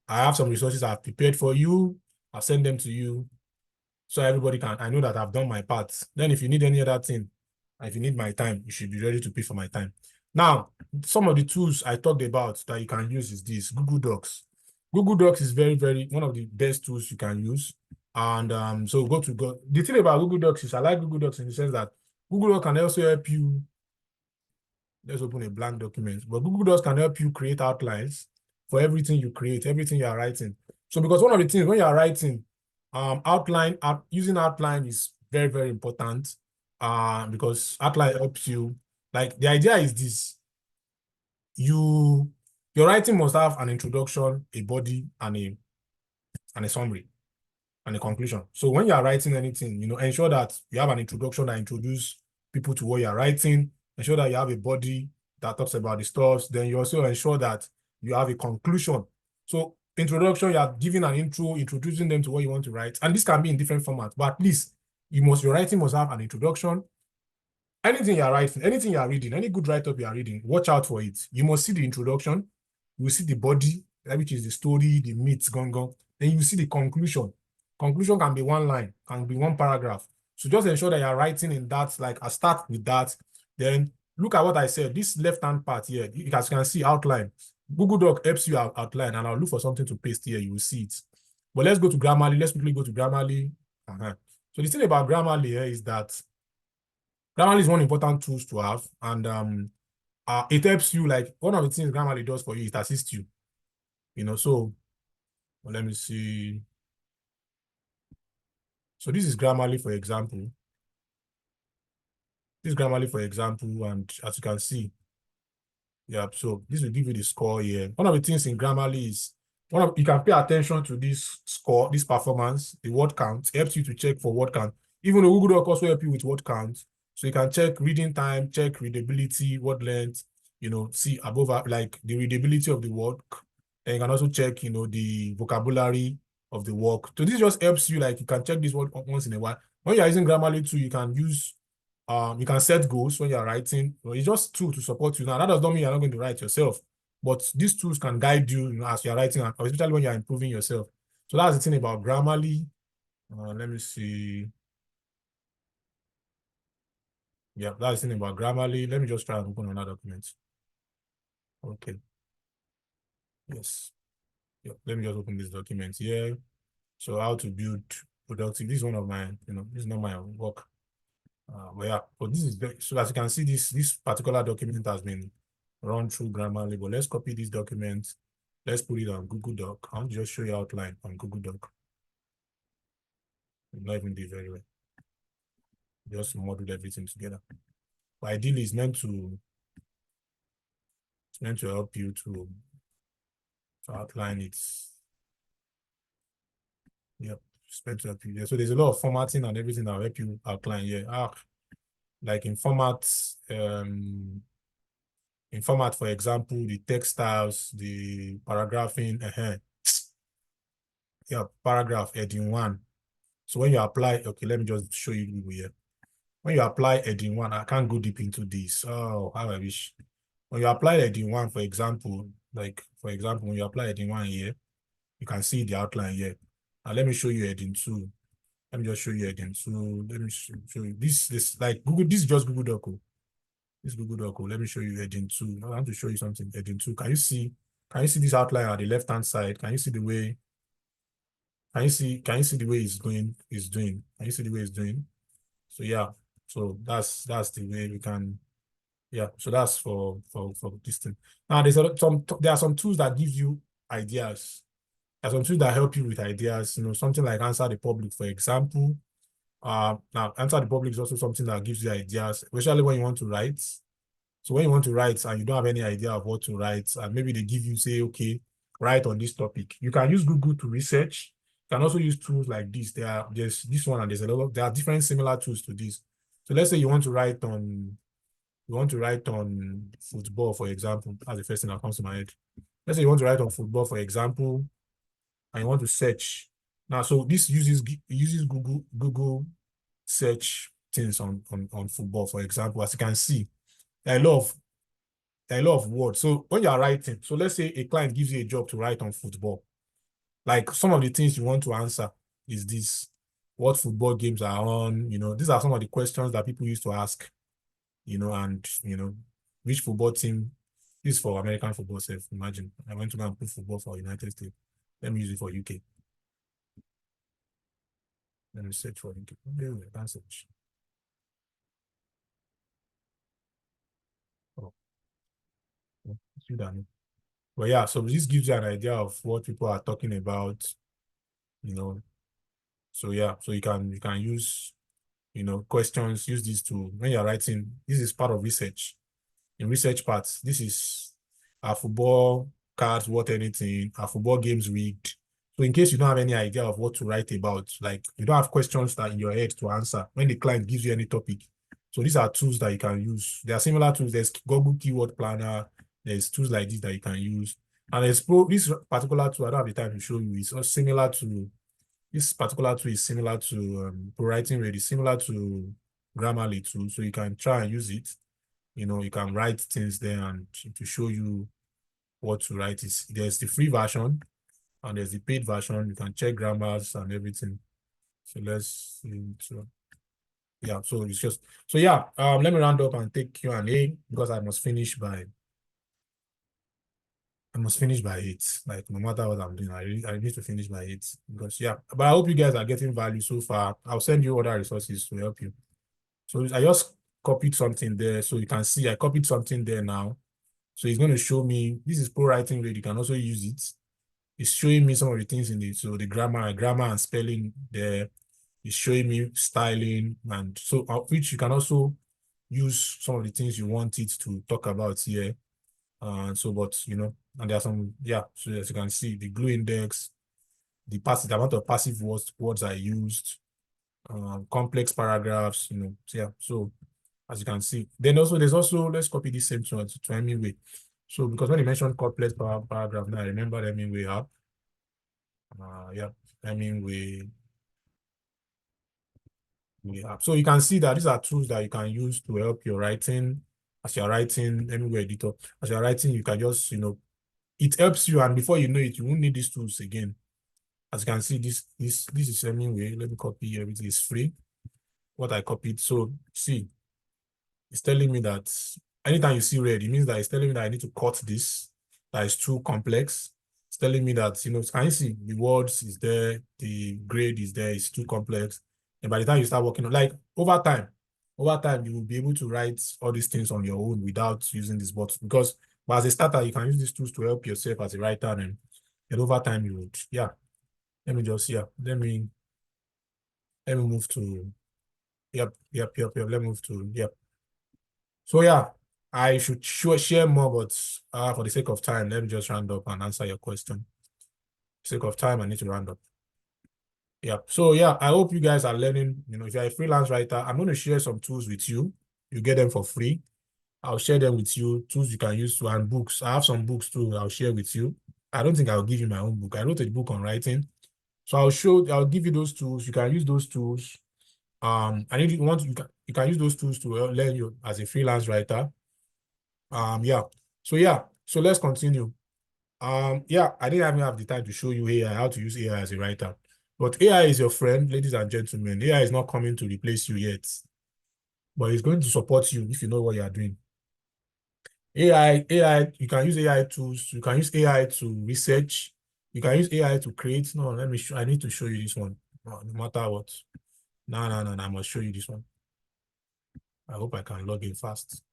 S1: I have some resources I've prepared for you. I'll send them to you so everybody can. I know that I've done my part. Then if you need any other thing, if you need my time, you should be ready to pay for my time. Now, some of the tools I talked about that you can use is this: Google Docs. Google Docs is very, very one of the best tools you can use. And so go. The thing about Google Docs is I like Google Docs in the sense that Google Docs can also help you. Let's open a blank document. But Google Docs can help you create outlines for everything you create, everything you are writing. So because one of the things when you are writing, using outline is very, very important. Because outline helps you. Like the idea is this: your writing must have an introduction, a body, and a summary and a conclusion. So when you are writing anything, ensure that you have an introduction that introduces people to what you are writing. Ensure that you have a body that talks about the stuff. Then you also ensure that you have a conclusion. So introduction, you are giving an intro, introducing them to what you want to write. And this can be in different formats, but at least your writing must have an introduction. Anything you are writing, anything you are reading, any good write-up you are reading, watch out for it. You must see the introduction, you will see the body, which is the story, the meat, gone. Then you see the conclusion. Conclusion can be one line, can be one paragraph. So just ensure that you are writing in that, like I start with that. Then look at what I said. This left-hand part here, you guys can see outline. Google Doc helps you outline, and I'll look for something to paste here. You will see it. But let's go to Grammarly. Let's quickly go to Grammarly. So the thing about Grammarly here is that Grammarly is one important tools to have, and it helps you. Like one of the things Grammarly does for you is it assists you. So let me see. So this is Grammarly, for example. This is Grammarly, for example, and as you can see, yeah. So this will give you the score here. One of the things in Grammarly is you can pay attention to this score, this performance, the word count. It helps you to check for word count. Even though Google Doc also help you with word count. So you can check reading time, check readability, word length, see above like the readability of the work. And you can also check, the vocabulary of the work. So this just helps you, like you can check this word once in a while. When you're using Grammarly too, you can set goals when you're writing. It's just a tool to support you. Now, that does not mean you're not going to write yourself, but these tools can guide you, as you're writing, especially when you're improving yourself. So that's the thing about Grammarly. Let me see. Yeah, that's the thing about Grammarly. Let me just try and open another document. Okay. Yes. Yeah, let me just open this document here. So how to build productive. This is one of my, this is not my work. But yeah, but this is very, so as you can see, this particular document has been run through Grammarly. But let's copy this document. Let's put it on Google Doc. I'll just show you outline on Google Doc. Not even do very well. Just model everything together. But ideally, it's meant to help you to outline it. Yep, it's meant to help you. So there's a lot of formatting and everything that will help you outline here. Like in format, for example, the text styles, the paragraphing, yeah, paragraph heading 1. So when you apply, okay, let me just show you here. When you apply heading 1, I can't go deep into this. Oh, how I wish. When you apply heading 1, for example, when you apply heading 1 here, you can see the outline here. Now let me show you heading 2. Let me just show you heading 2. Let me show you this like Google. This is just Google Doc. This Google Doc. Let me show you heading 2. I want to show you something. Heading 2. Can you see this outline at the left-hand side? Can you see the way Can you see the way it's doing? Can you see the way it's doing? So yeah, so that's the way we can, yeah. So that's for this thing. Now there are some tools that give you ideas. There are some tools that help you with ideas, something like Answer the Public, for example. Now Answer the Public is also something that gives you ideas, especially when you want to write. So when you want to write and you don't have any idea of what to write, and maybe they give you, say, okay, write on this topic. You can use Google to research. You can also use tools like this. There's this one and there's there are different similar tools to this. So let's say you want to write on football, for example. That's the first thing that comes to my head. Let's say you want to write on football, for example, and you want to search. Now, so this uses Google search things on football, for example. As you can see, there are a lot of words. So when you are writing, so let's say a client gives you a job to write on football. Like some of the things you want to answer is this: what football games are on? These are some of the questions that people used to ask, and which football team. This is for American football self. Imagine I went to go and put football for United States. Let me use it for UK. Let me search for UK. I can't search. Oh, Sudan. But yeah, so this gives you an idea of what people are talking about, you know. So yeah, so you can use, questions, use this to when you're writing. This is part of research. In research parts, this is our football cards worth anything, our football games rigged. So in case you don't have any idea of what to write about, like you don't have questions that in your head to answer when the client gives you any topic. So these are tools that you can use. There are similar tools. There's Google Keyword Planner. There's tools like this that you can use. And this particular tool, I don't have the time to show you, it's also similar to this particular tool is similar to ProWriting Ready, similar to Grammarly too. So you can try and use it. You can write things there and to show you what to write. There's the free version and there's the paid version. You can check grammars and everything. So let's see. So yeah, so it's just so yeah. Let me round up and take Q&A because I must finish by 8. Like no matter what I'm doing, I need to finish by 8 because yeah. But I hope you guys are getting value so far. I'll send you other resources to help you. So I just copied something there, so you can see I copied something there now. So it's going to show me this is ProWriting Ready. You can also use it. It's showing me some of the things in it. So the grammar and spelling there. It's showing me styling and so which you can also use some of the things you want it to talk about here. But and there are some, yeah. So as you can see, the glue index, the amount of passive words I used, complex paragraphs, so yeah. So as you can see, then also there's also, let's copy this same to Hemingway. So because when you mentioned complex paragraph, now I remember the Hemingway app. Yeah, Hemingway app. So you can see that these are tools that you can use to help your writing. As you're writing, Hemingway editor, as you're writing, you can just, it helps you, and before you know it, you won't need these tools again. As you can see, this is Hemingway. Let me copy everything. Is free. What I copied. So see, it's telling me that anytime you see red, it means that it's telling me that I need to cut this. That is too complex. It's telling me that, can you see the words is there, the grade is there, it's too complex. And by the time you start working on, like over time, you will be able to write all these things on your own without using this bot. But as a starter, you can use these tools to help yourself as a writer, and over time you would, yeah. Let me just, yeah, let me move to, yep. Let me move to, yep. So yeah, I should share more, but for the sake of time, let me just round up and answer your question. For the sake of time, I need to round up. Yeah. So yeah, I hope you guys are learning. If you're a freelance writer, I'm going to share some tools with you. You get them for free. I'll share them with you. Tools you can use to, and books. I have some books too. I'll share with you. I don't think I'll give you my own book. I wrote a book on writing. So I'll give you those tools. You can use those tools. And if you want, you can use those tools to learn you as a freelance writer. Yeah. So let's continue. Yeah, I didn't even have the time to show you AI, how to use AI as a writer. But AI is your friend, ladies and gentlemen. AI is not coming to replace you yet, but it's going to support you if you know what you are doing. AI, you can use AI tools. You can use AI to research. You can use AI to create. No, let me show. I need to show you this one. No matter what. No, no, no, no. I must show you this one. I hope I can log in fast.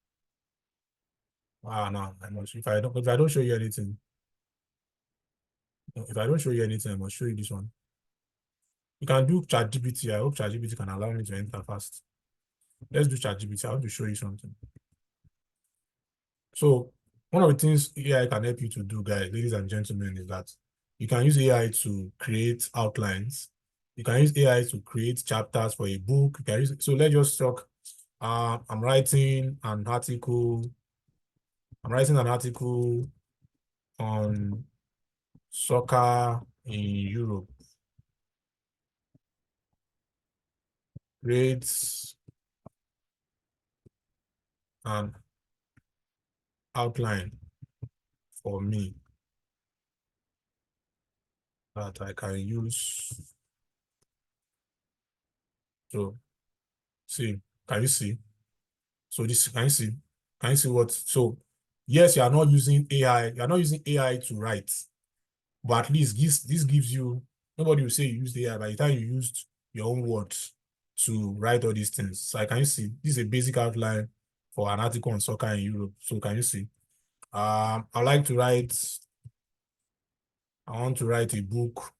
S1: Ah, no. I must. If I don't show you anything, if I don't show you anything, I must show you this one. You can do ChatGPT. I hope ChatGPT can allow me to enter fast. Let's do ChatGPT. I want to show you something. So one of the things AI can help you to do, guys, ladies and gentlemen, is that you can use AI to create outlines. You can use AI to create chapters for a book. You can use, so let's just talk. I'm writing an article. I'm writing an article on soccer in Europe. Create an outline for me that I can use. So see, can you see? So this, can you see? Can you see what? So yes, you are not using AI. You are not using AI to write, but at least this gives you. Nobody will say you used AI by the time you used your own words to write all these things. So can you see? This is a basic outline for an article on soccer in Europe. So can you see? I like to write. I want to write a book.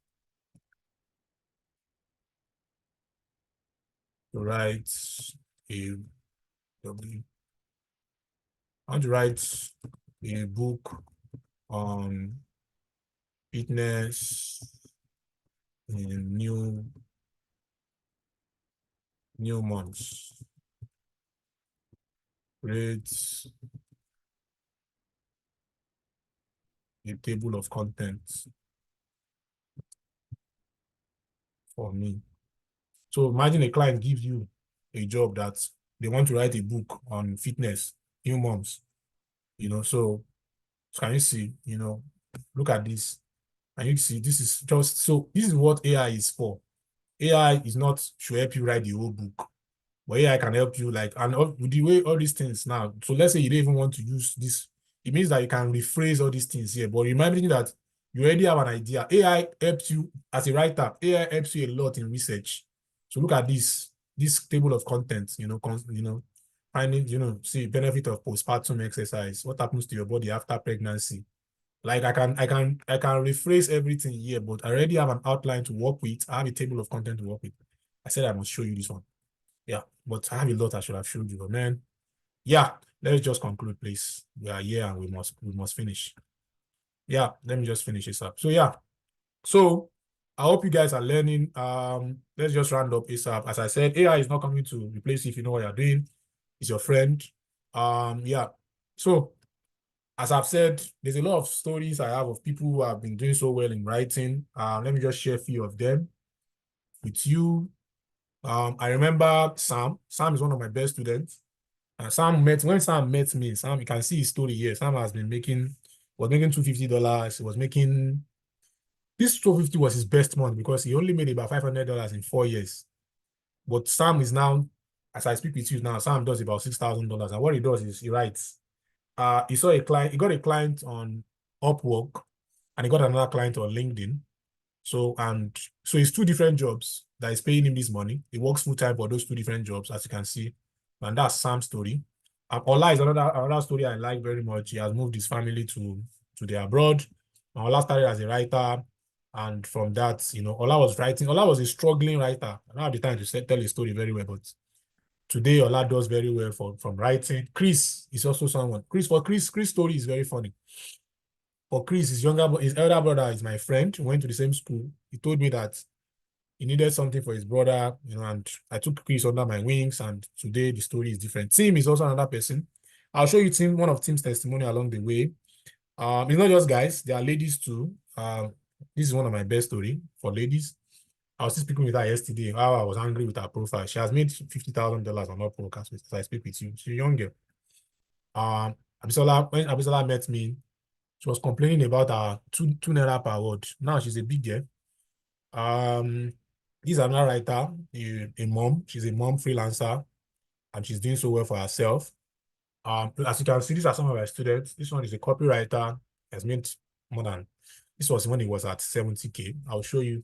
S1: To write a W. I want to write a book on fitness in new months. Create a table of contents for me. So imagine a client gives you a job that they want to write a book on fitness, new moms, so can you see, look at this. And you see, this is just, so this is what AI is for. AI is not to help you write the whole book. But AI can help you, like, and with the way all these things now. So let's say you don't even want to use this. It means that you can rephrase all these things here. But remember that you already have an idea. AI helps you as a writer. AI helps you a lot in research. So look at this table of contents. Finding, see benefit of postpartum exercise. What happens to your body after pregnancy? Like I can rephrase everything here, but I already have an outline to work with. I have a table of content to work with. I said I must show you this one. Yeah, but I have a lot I should have showed you, but man. Yeah, let's just conclude, please. We are here and we must finish. Yeah, let me just finish this up. So yeah, so I hope you guys are learning. Let's just round up ASAP. As I said, AI is not coming to replace you if you know what you're doing. It's your friend. Yeah. So as I've said, there's a lot of stories I have of people who have been doing so well in writing. Let me just share a few of them with you. I remember Sam. Sam is one of my best students. When Sam met me, Sam, you can see his story here. Sam was making $250. He was making, this 250 was his best month because he only made about $500 in 4 years. But Sam is now, as I speak with you now, Sam does about $6,000. And what he does is he writes. He saw a client, he got a client on Upwork and he got another client on LinkedIn. So it's two different jobs that is paying him this money. He works full time for those two different jobs, as you can see. And that's Sam's story. Ola is another story I like very much. He has moved his family to the abroad. And Ola started as a writer. And from that, Ola was writing. Ola was a struggling writer. I don't have the time to tell his story very well, but today Ola does very well from writing. Chris is also someone. Chris' story is very funny. For Chris, his elder brother is my friend. We went to the same school. He told me that he needed something for his brother, and I took Chris under my wings, and today the story is different. Tim is also another person. I'll show you one of Tim's testimony along the way. It's not just guys, there are ladies too. This is one of my best story for ladies. I was just speaking with her yesterday, how I was angry with her profile. She has made $50,000 on Upwork as I speak with you. She's a young girl. When Abisola met me, she was complaining about her two naira per word. Now she's a big girl. This is another writer, a mom. She's a mom freelancer, and she's doing so well for herself. As you can see, these are some of my students. This one is a copywriter, has made more than This was when it was at 70K. I'll show you.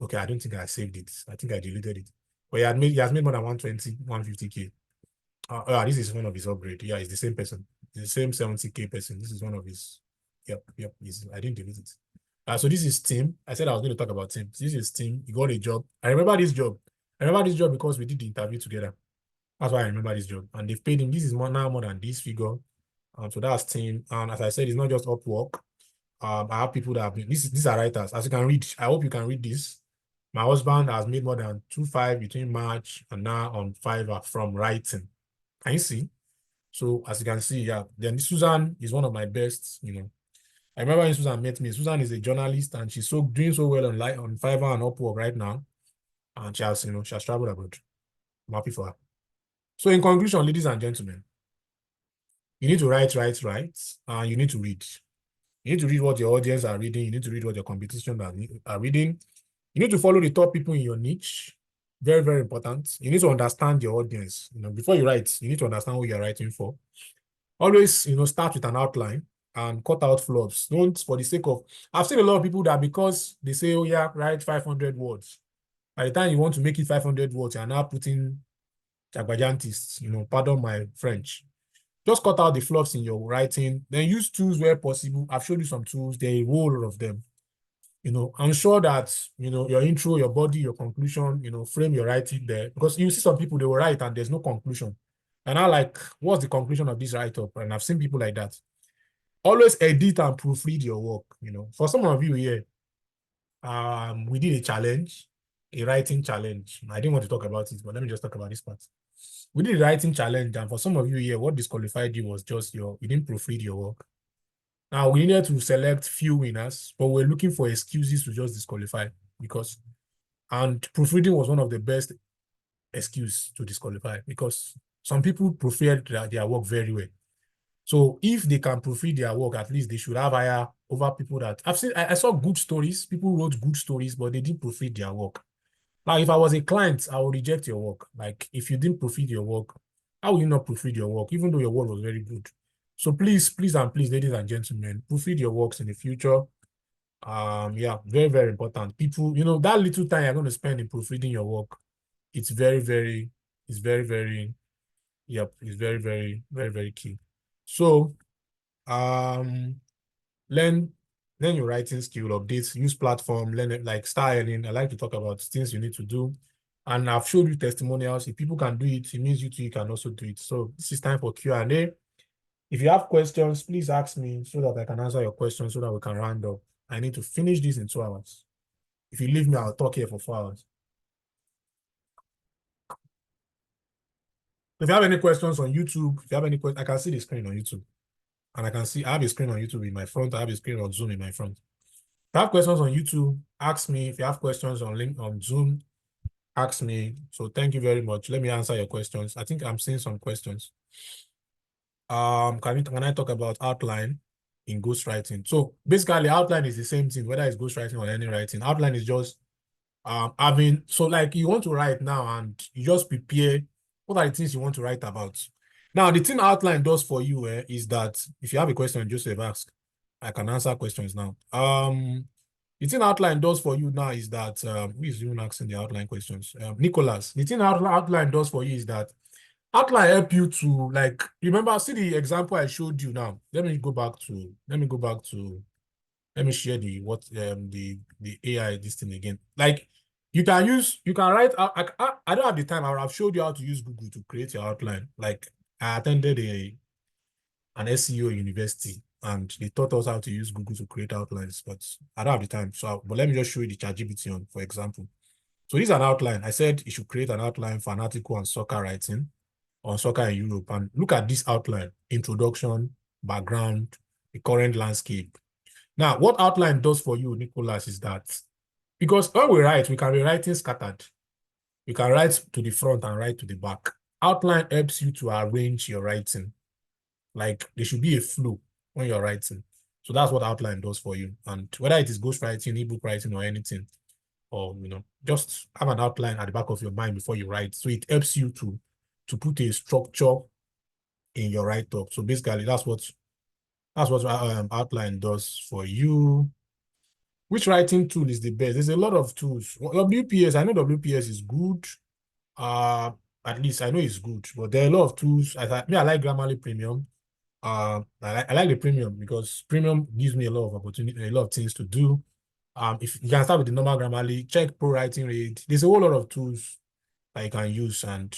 S1: Okay, I don't think I saved it. I think I deleted it. But he has made more than 120, 150K. This is one of his upgrade. Yeah, it's the same person. It's the same 70K person. This is one of his. Yep. I didn't delete it. So this is Tim. I said I was going to talk about Tim. This is Tim. He got a job. I remember this job. I remember this job because we did the interview together. That's why I remember this job. And they've paid him. This is more than this figure. So that's Tim. And as I said, it's not just Upwork. I have people that have been, these are writers. As you can read, I hope you can read this. My husband has made more than 2.5 between March and now on Fiverr from writing. Can you see? So as you can see, yeah. Then Susan is one of my best, I remember when Susan met me. Susan is a journalist and she's doing so well on Fiverr and Upwork right now. And she has traveled abroad. I'm happy for her. So in conclusion, ladies and gentlemen, you need to write, and you need to read. You need to read what your audience are reading. You need to read what your competition are reading. You need to follow the top people in your niche. Very, very important. You need to understand your audience. Before you write, you need to understand who you're writing for. Always, start with an outline and cut out flops. Don't, for the sake of, I've seen a lot of people that because they say, oh yeah, write 500 words. By the time you want to make it 500 words, you're now putting jagbajantis, pardon my French. Just cut out the flops in your writing. Then use tools where possible. I've showed you some tools. There are a whole lot of them. Ensure that, your intro, your body, your conclusion, frame your writing there. Because you see some people, they will write and there's no conclusion. And I like, what's the conclusion of this write-up? And I've seen people like that. Always edit and proofread your work. For some of you here, we did a challenge, a writing challenge. I didn't want to talk about it, but let me just talk about this part. We did a writing challenge, and for some of you here, what disqualified you was just you didn't proofread your work. Now we needed to select few winners, but we're looking for excuses to just disqualify and proofreading was one of the best excuse to disqualify because some people proofread their work very well. So if they can proofread their work, at least they should have higher over people that I saw good stories. People wrote good stories, but they didn't proofread their work. Now, if I was a client, I would reject your work. Like if you didn't proofread your work, how will you not proofread your work, even though your work was very good? So please, ladies and gentlemen, proofread your works in the future. Yeah, very, very important. People, that little time you're going to spend in proofreading your work, it's very, very, yep, it's very, very, very, very key. So, learn your writing skill, updates, use platform, learn it, like styling. I like to talk about things you need to do. And I've showed you testimonials. If people can do it, it means you too, you can also do it. So this is time for Q&A. If you have questions, please ask me so that I can answer your questions so that we can round up. I need to finish this in 2 hours. If you leave me, I'll talk here for 4 hours. If you have any questions on YouTube, if you have any questions, I can see the screen on YouTube. And I have a screen on YouTube in my front. I have a screen on Zoom in my front. If you have questions on YouTube, ask me. If you have questions on Zoom, ask me. So thank you very much. Let me answer your questions. I think I'm seeing some questions. Can I talk about outline in ghostwriting? So basically, outline is the same thing, whether it's ghostwriting or any writing. Outline is just like you want to write now and you just prepare what are the things you want to write about. Now, the thing outline does for you is that if you have a question, Joseph, ask. I can answer questions now. The thing outline does for you now is that who is even asking the outline questions? Nicholas. The thing outline does for you is that outline help you to remember, see the example I showed you now. Let me share the AI this thing again. You can write. I don't have the time. I have showed you how to use Google to create your outline. Like I attended an SEO university and they taught us how to use Google to create outlines, but I don't have the time. But let me just show you the ChatGPT on, for example. So this is an outline. I said you should create an outline for an article on soccer writing, on soccer in Europe. And look at this outline: introduction, background, the current landscape. Now, what outline does for you, Nicholas, is that because when we write, we can be writing scattered. You can write to the front and write to the back. Outline helps you to arrange your writing. Like there should be a flow when you're writing. So that's what outline does for you. And whether it is ghostwriting, ebook writing, or anything, or just have an outline at the back of your mind before you write. So it helps you to put a structure in your write-up. So basically, that's what outline does for you. Which writing tool is the best? There's a lot of tools. WPS, I know WPS is good. Uh, at least I know it's good, but there are a lot of tools. I like Grammarly Premium. I like the premium because premium gives me a lot of opportunity, a lot of things to do. If you can start with the normal Grammarly, check pro writing rate. There's a whole lot of tools that you can use, and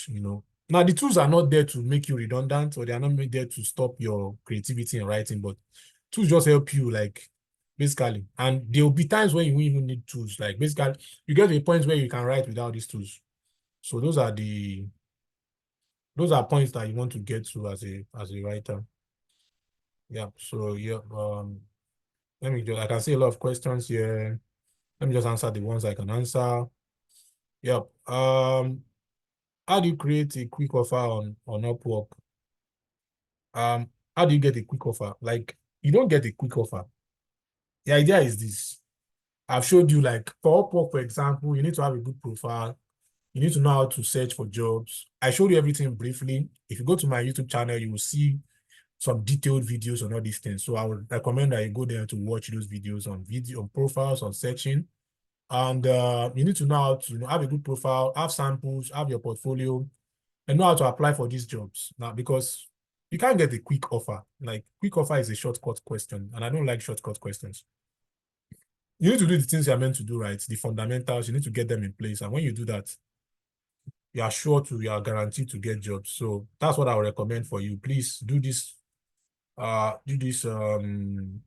S1: now the tools are not there to make you redundant, or they are not made there to stop your creativity in writing, but tools just help you, like, basically. And there will be times when you won't even need tools. Like, basically, you get to a point where you can write without these tools. So those are points that you want to get to as a writer. Yeah. So yeah. I can see a lot of questions here. Let me just answer the ones I can answer. Yep. How do you create a quick offer on Upwork? How do you get a quick offer? Like, you don't get a quick offer. The idea is this. I've showed you, like, for Upwork, for example, you need to have a good profile. You need to know how to search for jobs. I showed you everything briefly. If you go to my YouTube channel, you will see some detailed videos on all these things. So I would recommend that you go there to watch those videos on profiles, on searching. And you need to know how to have a good profile, have samples, have your portfolio, and know how to apply for these jobs. Now, because you can't get a quick offer. Like, quick offer is a shortcut question, and I don't like shortcut questions. You need to do the things you're meant to do, right? The fundamentals, you need to get them in place. And when you do that, you are guaranteed to get jobs. So that's what I would recommend for you. Please do this, uh, do this, um,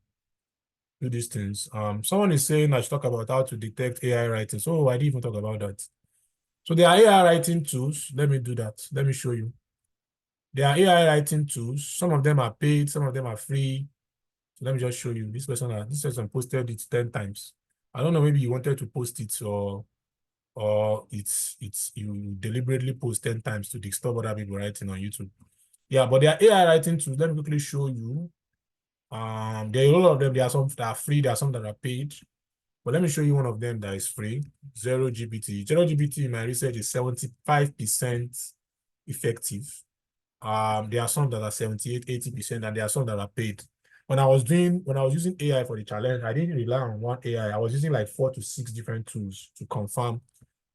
S1: do these things. Someone is saying I should talk about how to detect AI writing. So I didn't even talk about that. So there are AI writing tools. Let me do that. Let me show you. There are AI writing tools. Some of them are paid, some of them are free. So let me just show you. This person posted it 10 times. I don't know, maybe you wanted to post it, or it's you deliberately post 10 times to disturb other people writing on YouTube. Yeah, but there are AI writing tools. Let me quickly show you. There are a lot of them. There are some that are free, there are some that are paid. But let me show you one of them that is free. Zero GPT. Zero GPT in my research is 75% effective. There are some that are 78, 80%, and there are some that are paid. When I was using AI for the challenge, I didn't rely on one AI. I was using like 4 to 6 different tools to confirm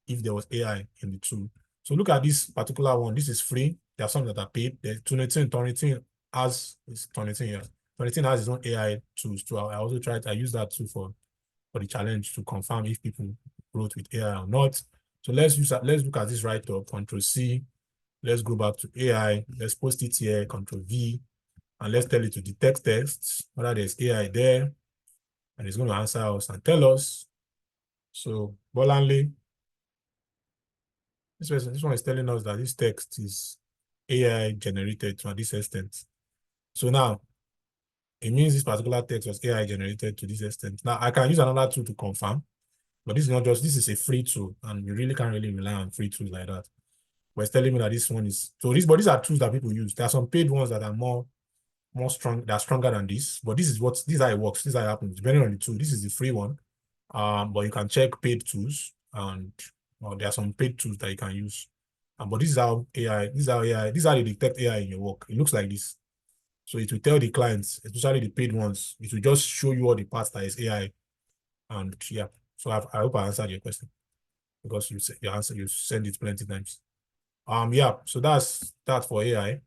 S1: if there was AI in the tool. So look at this particular one. This is free. There are some that are paid. There's Turnitin has Turnitin, yeah. Turnitin has its own AI tools too. I use that too for the challenge to confirm if people wrote with AI or not. So let's look at this write-up, Control C. Let's go back to AI. Let's post it here, Control V, and let's tell it to detect text, whether there's AI there, and it's going to answer us and tell us. So Bolanle, this one is telling us that this text is AI generated to this extent. So now it means this particular text was AI generated to this extent. Now I can use another tool to confirm, but this is a free tool, and you really can't really rely on free tools like that. But it's telling me that this one is but these are tools that people use. There are some paid ones that are more strong, they're stronger than this, but this is how it works. This is how it happens, depending on the tool. This is the free one. But you can check paid tools, and there are some paid tools that you can use. But this is how they detect AI in your work. It looks like this. So it will tell the clients, especially the paid ones, it will just show you all the parts that is AI. And yeah, so I hope I answered your question, because you send it plenty times. Yeah, so that's for AI.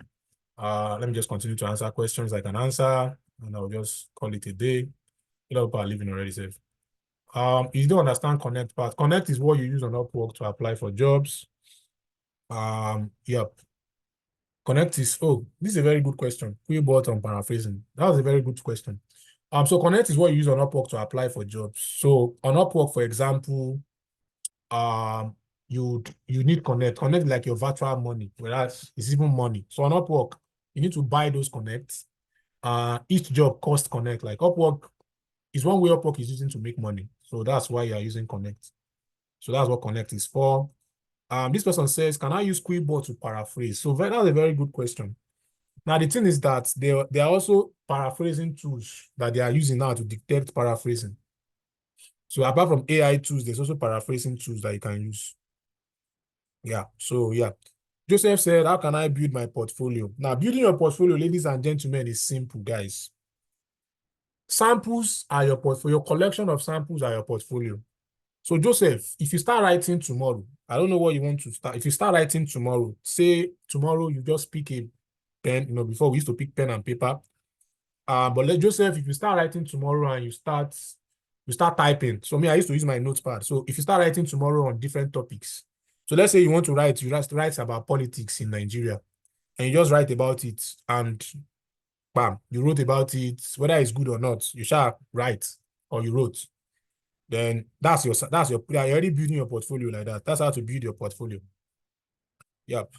S1: Let me just continue to answer questions I can answer, and I'll just call it a day. A lot of people are leaving already, safe. If you don't understand Connect part, Connect is what you use on Upwork to apply for jobs. Yep. Connect is, this is a very good question. Who bought on paraphrasing? That was a very good question. So Connect is what you use on Upwork to apply for jobs. So on Upwork, for example, you need Connect. Connect like your virtual money, whereas it's even money. So on Upwork, you need to buy those Connects. Each job costs Connect. Like, Upwork is one way Upwork is using to make money. So that's why you are using Connect. So that's what Connect is for. This person says, can I use Quillbot to paraphrase? So that's a very good question. Now, the thing is that they are also paraphrasing tools that they are using now to detect paraphrasing. So apart from AI tools, there's also paraphrasing tools that you can use. Yeah. So yeah. Joseph said, how can I build my portfolio? Now, building your portfolio, ladies and gentlemen, is simple, guys. Samples are your portfolio. Your collection of samples are your portfolio. So Joseph, if you start writing tomorrow, I don't know what you want to start. If you start writing tomorrow, say tomorrow you just pick a pen. Before we used to pick pen and paper. But let Joseph, if you start writing tomorrow and you start typing. So me, I used to use my notepad. So if you start writing tomorrow on different topics, so let's say you want to write, you just write about politics in Nigeria, and you just write about it, and bam, you wrote about it, whether it's good or not, you shall write or you wrote. Then you're already building your portfolio like that. That's how to build your portfolio. Yep.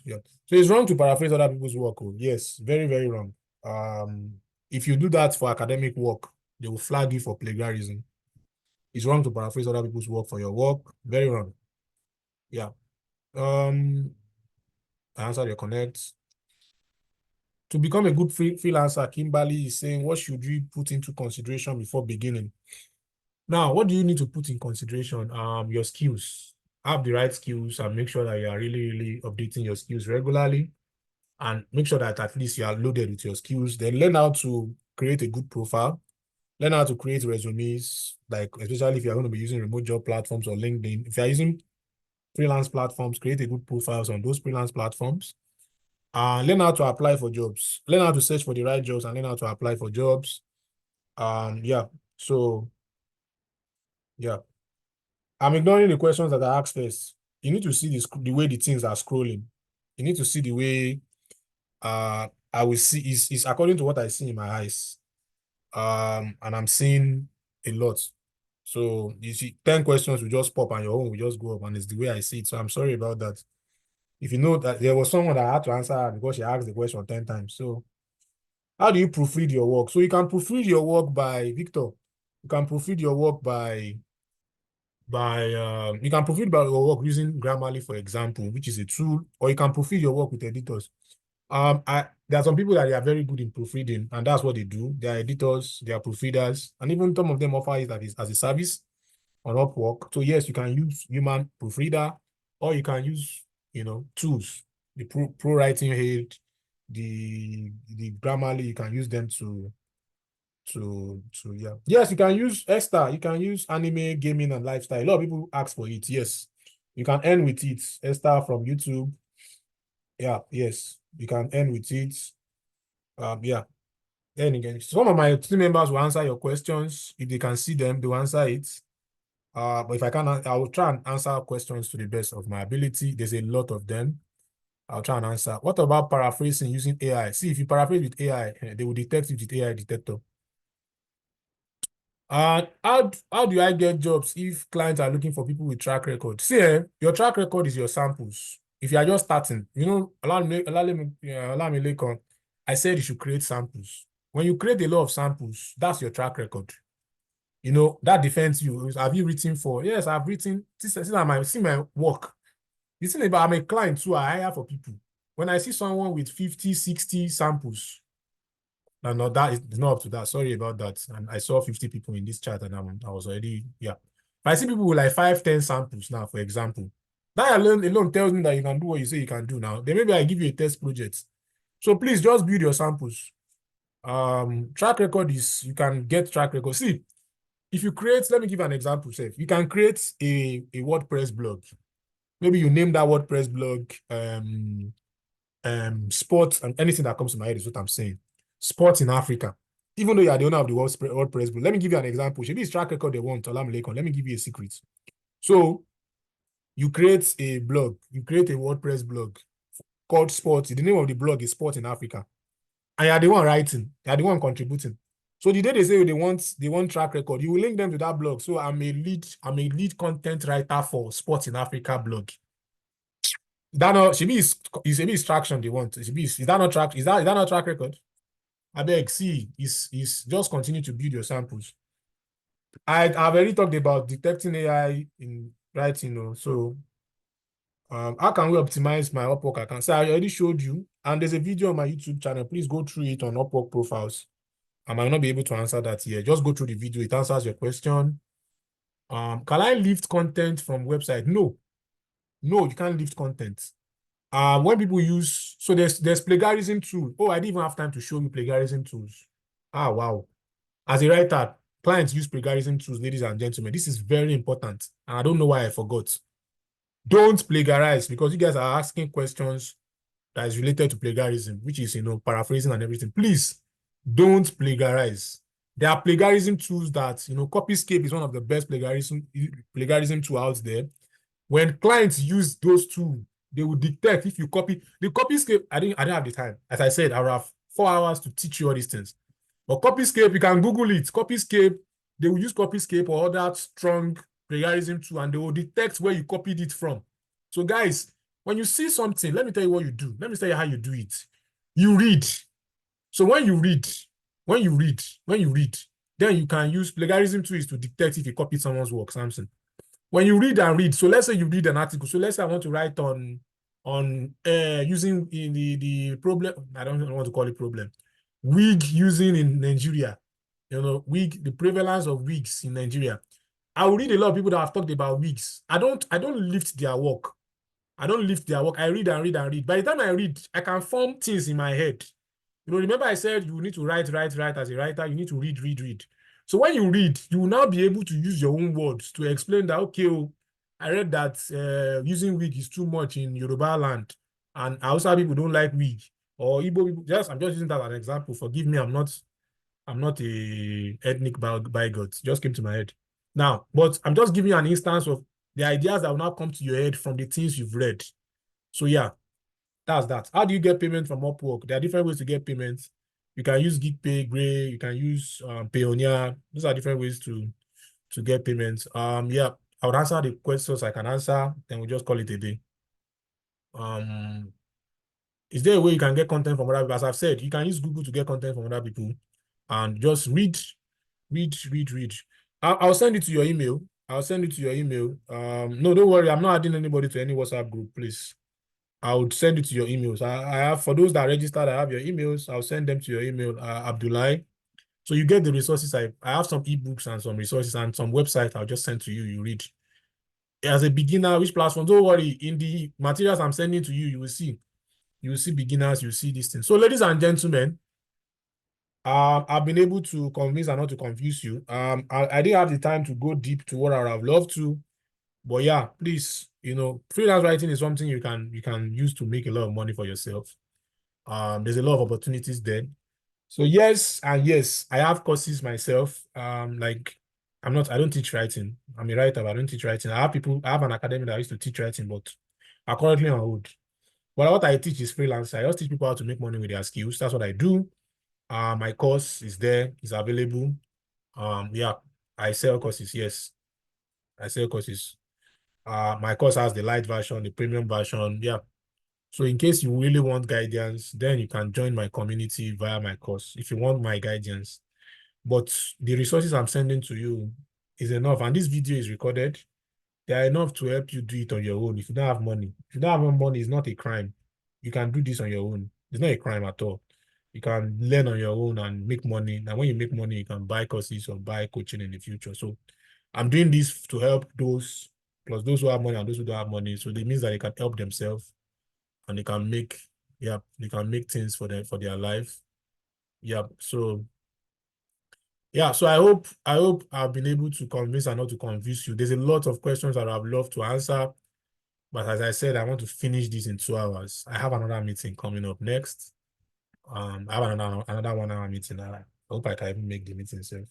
S1: So it's wrong to paraphrase other people's work. Oh. Yes, very, very wrong. If you do that for academic work, they will flag you for plagiarism. It's wrong to paraphrase other people's work for your work. Very wrong. Yeah. I answered your connect. To become a good freelancer, Kimberly is saying, what should we put into consideration before beginning? Now, what do you need to put in consideration? Your skills. Have the right skills and make sure that you are really, really updating your skills regularly, and make sure that at least you are loaded with your skills. Then learn how to create a good profile. Learn how to create resumes, like especially if you're going to be using remote job platforms or LinkedIn. If you're using freelance platforms, create a good profiles on those freelance platforms. Learn how to apply for jobs. Learn how to search for the right jobs and learn how to apply for jobs. Yeah. So yeah. I'm ignoring the questions that I asked first. You need to see the way the things are scrolling. You need to see the way I will see is according to what I see in my eyes. And I'm seeing a lot. So you see 10 questions will just pop and your own will just go up, and it's the way I see it. So I'm sorry about that. If you know that there was someone that had to answer her because she asked the question 10 times. So how do you proofread your work? So you can proofread your work by Victor. You can proofread your work by you can proofread by your work using Grammarly, for example, which is a tool, or you can proofread your work with editors. There are some people that they are very good in proofreading, and that's what they do. They are editors, they are proofreaders, and even some of them offer it as a service on Upwork. So yes, you can use human proofreader, or you can use tools, the pro writing aid, the Grammarly. You can use them to yeah. Yes, you can use Esther. You can use anime, gaming, and lifestyle. A lot of people ask for it. Yes, you can earn with it. Esther from YouTube. Yeah, yes, you can earn with it. Yeah. Then again, some of my team members will answer your questions. If they can see them, they'll answer it. But if I can, I will try and answer questions to the best of my ability. There's a lot of them. I'll try and answer. What about paraphrasing using AI? See, if you paraphrase with AI, they will detect it with AI detector. How do I get jobs if clients are looking for people with track record? See, your track record is your samples. If you are just starting, allow me, Lekon, I said you should create samples. When you create a lot of samples, that's your track record. That defends you. Have you written for? Yes, I've written. See my work. You see, but I'm a client too. I hire for people. When I see someone with 50, 60 samples, no, that is not up to that. Sorry about that. And I saw 50 people in this chat, and I was already, yeah. But I see people with like 5, 10 samples now, for example. That alone tells me that you can do what you say you can do now. Then maybe I give you a test project. So please just build your samples. Track record is, you can get track record. See, if you create, let me give an example, Seth. You can create a WordPress blog. Maybe you name that WordPress blog sports, and anything that comes to my head is what I'm saying. Sports in Africa. Even though you are the owner of the WordPress blog, let me give you an example. Should be track record they want, Olam Lekon. Let me give you a secret. So you create a blog, you create a WordPress blog called Sports. The name of the blog is Sport in Africa. And you are the one writing, you are the one contributing. So the day they say they want track record, you will link them to that blog. So I'm a lead content writer for Sports in Africa blog. That not should be is traction they want. Is that not track? Is that not track record? I beg, see, is just continue to build your samples. I've already talked about detecting AI in writing, so how can we optimize my Upwork account? So I already showed you, and there's a video on my YouTube channel. Please go through it on Upwork profiles. I might not be able to answer that here. Just go through the video. It answers your question. Can I lift content from website? No, you can't lift content. When people use, so there's plagiarism tool. Oh, I didn't even have time to show you plagiarism tools. Wow. As a writer, clients use plagiarism tools, ladies and gentlemen. This is very important. And I don't know why I forgot. Don't plagiarize, because you guys are asking questions that is related to plagiarism, which is, paraphrasing and everything. Please don't plagiarize. There are plagiarism tools that, Copyscape is one of the best plagiarism tool out there. When clients use those tools, they will detect if you copy. The Copyscape, I didn't have the time. As I said, I will have 4 hours to teach you all these things. But Copyscape, you can Google it. Copyscape, they will use Copyscape or other strong plagiarism tool, and they will detect where you copied it from. So guys, when you see something, let me tell you what you do. Let me tell you how you do it. You read. So when you read, then you can use plagiarism tools to detect if you copied someone's work, Samson. When you read and read, so let's say you read an article. So let's say I want to write on using in the problem. I don't want to call it problem. Wig using in Nigeria. Wig, the prevalence of wigs in Nigeria. I will read a lot of people that have talked about wigs. I don't lift their work. I don't lift their work. I read and read and read. By the time I read, I can form things in my head. Remember I said you need to write as a writer. You need to read. So when you read, you will now be able to use your own words to explain that, okay, I read that using wig is too much in Yoruba land, and Hausa people don't like wig, or Igbo people. I'm just using that as an example. Forgive me, I'm not a ethnic bigot. Just came to my head. Now, but I'm just giving you an instance of the ideas that will now come to your head from the things you've read. So yeah, that's that. How do you get payment from Upwork? There are different ways to get payments. You can use GitPay, Gray. You can use Payoneer. Those are different ways to get payments. Yeah, I would answer the questions I can answer. Then we'll just call it a day. Is there a way you can get content from other people? As I've said, you can use Google to get content from other people, and just read. I'll send it to your email. No, don't worry. I'm not adding anybody to any WhatsApp group, please. I would send it to your emails. I have, for those that registered, I have your emails. I'll send them to your email, Abdullah. So you get the resources. I have some ebooks and some resources and some websites I'll just send to you. You read. As a beginner, which platform? Don't worry. In the materials I'm sending to you, you will see. You will see beginners. You will see these things. So, ladies and gentlemen, I've been able to convince and not to confuse you. I didn't have the time to go deep to what I would have loved to. But yeah, please, freelance writing is something you can use to make a lot of money for yourself. There's a lot of opportunities there. So yes, and yes, I have courses myself. Like I don't teach writing. I'm a writer, but I don't teach writing. I have an academy that I used to teach writing, but I'm currently on hold. But what I teach is freelance. I just teach people how to make money with their skills. That's what I do. My course is there, is available. Yeah, I sell courses, yes. I sell courses. My course has the light version, the premium version. Yeah. So in case you really want guidance, then you can join my community via my course if you want my guidance. But the resources I'm sending to you is enough. And this video is recorded. They are enough to help you do it on your own. If you don't have money, it's not a crime. You can do this on your own. It's not a crime at all. You can learn on your own and make money. And when you make money, you can buy courses or buy coaching in the future. So I'm doing this to help those, plus those who have money and those who don't have money. So it means that they can help themselves and they can make, they can make things for their life. Yeah. So so I hope I've been able to convince and not to confuse you. There's a lot of questions that I'd love to answer, but as I said, I want to finish this in 2 hours. I have another meeting coming up next. I have another 1 hour meeting. I hope I can even make the meeting safe.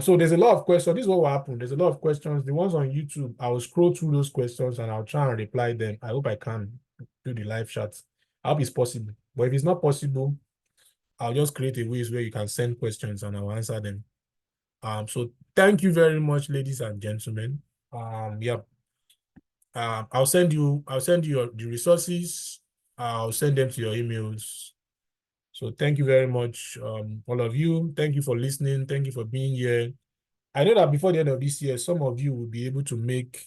S1: So there's a lot of questions. This is what will happen. There's a lot of questions. The ones on YouTube, I will scroll through those questions and I'll try and reply them. I hope I can do the live chat. I hope it's possible. But if it's not possible, I'll just create a ways where you can send questions and I'll answer them. So thank you very much, ladies and gentlemen. I'll send you the resources. I'll send them to your emails. So thank you very much, all of you. Thank you for listening. Thank you for being here. I know that before the end of this year, some of you will be able to make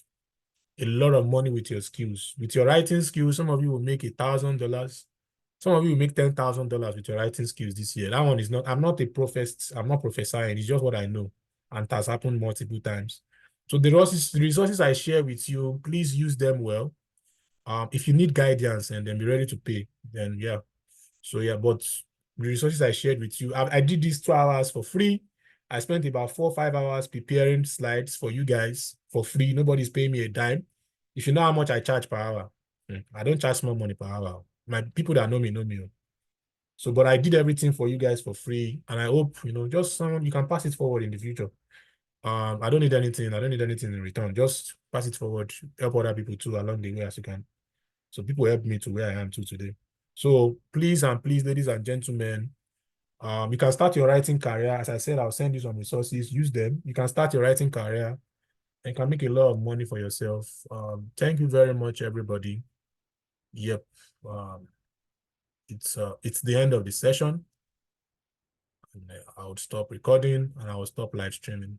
S1: a lot of money with your skills. With your writing skills, some of you will make $1,000. Some of you will make $10,000 with your writing skills this year. That one is not, I'm not prophesying, it's just what I know. And it has happened multiple times. So the resources I share with you, please use them well. If you need guidance and then be ready to pay, then yeah. So yeah, but the resources I shared with you. I did these 2 hours for free. I spent about 4 or 5 hours preparing slides for you guys for free. Nobody's paying me a dime. If you know how much I charge per hour, I don't charge small money per hour. My people that know me know me. So, but I did everything for you guys for free, and I hope just you can pass it forward in the future. I don't need anything. I don't need anything in return. Just pass it forward. Help other people too along the way as you can. So people help me to where I am to today. So please and please, ladies and gentlemen, you can start your writing career. As I said, I'll send you some resources. Use them. You can start your writing career and can make a lot of money for yourself. Thank you very much, everybody. Yep. It's the end of the session. And I would stop recording and I will stop live streaming.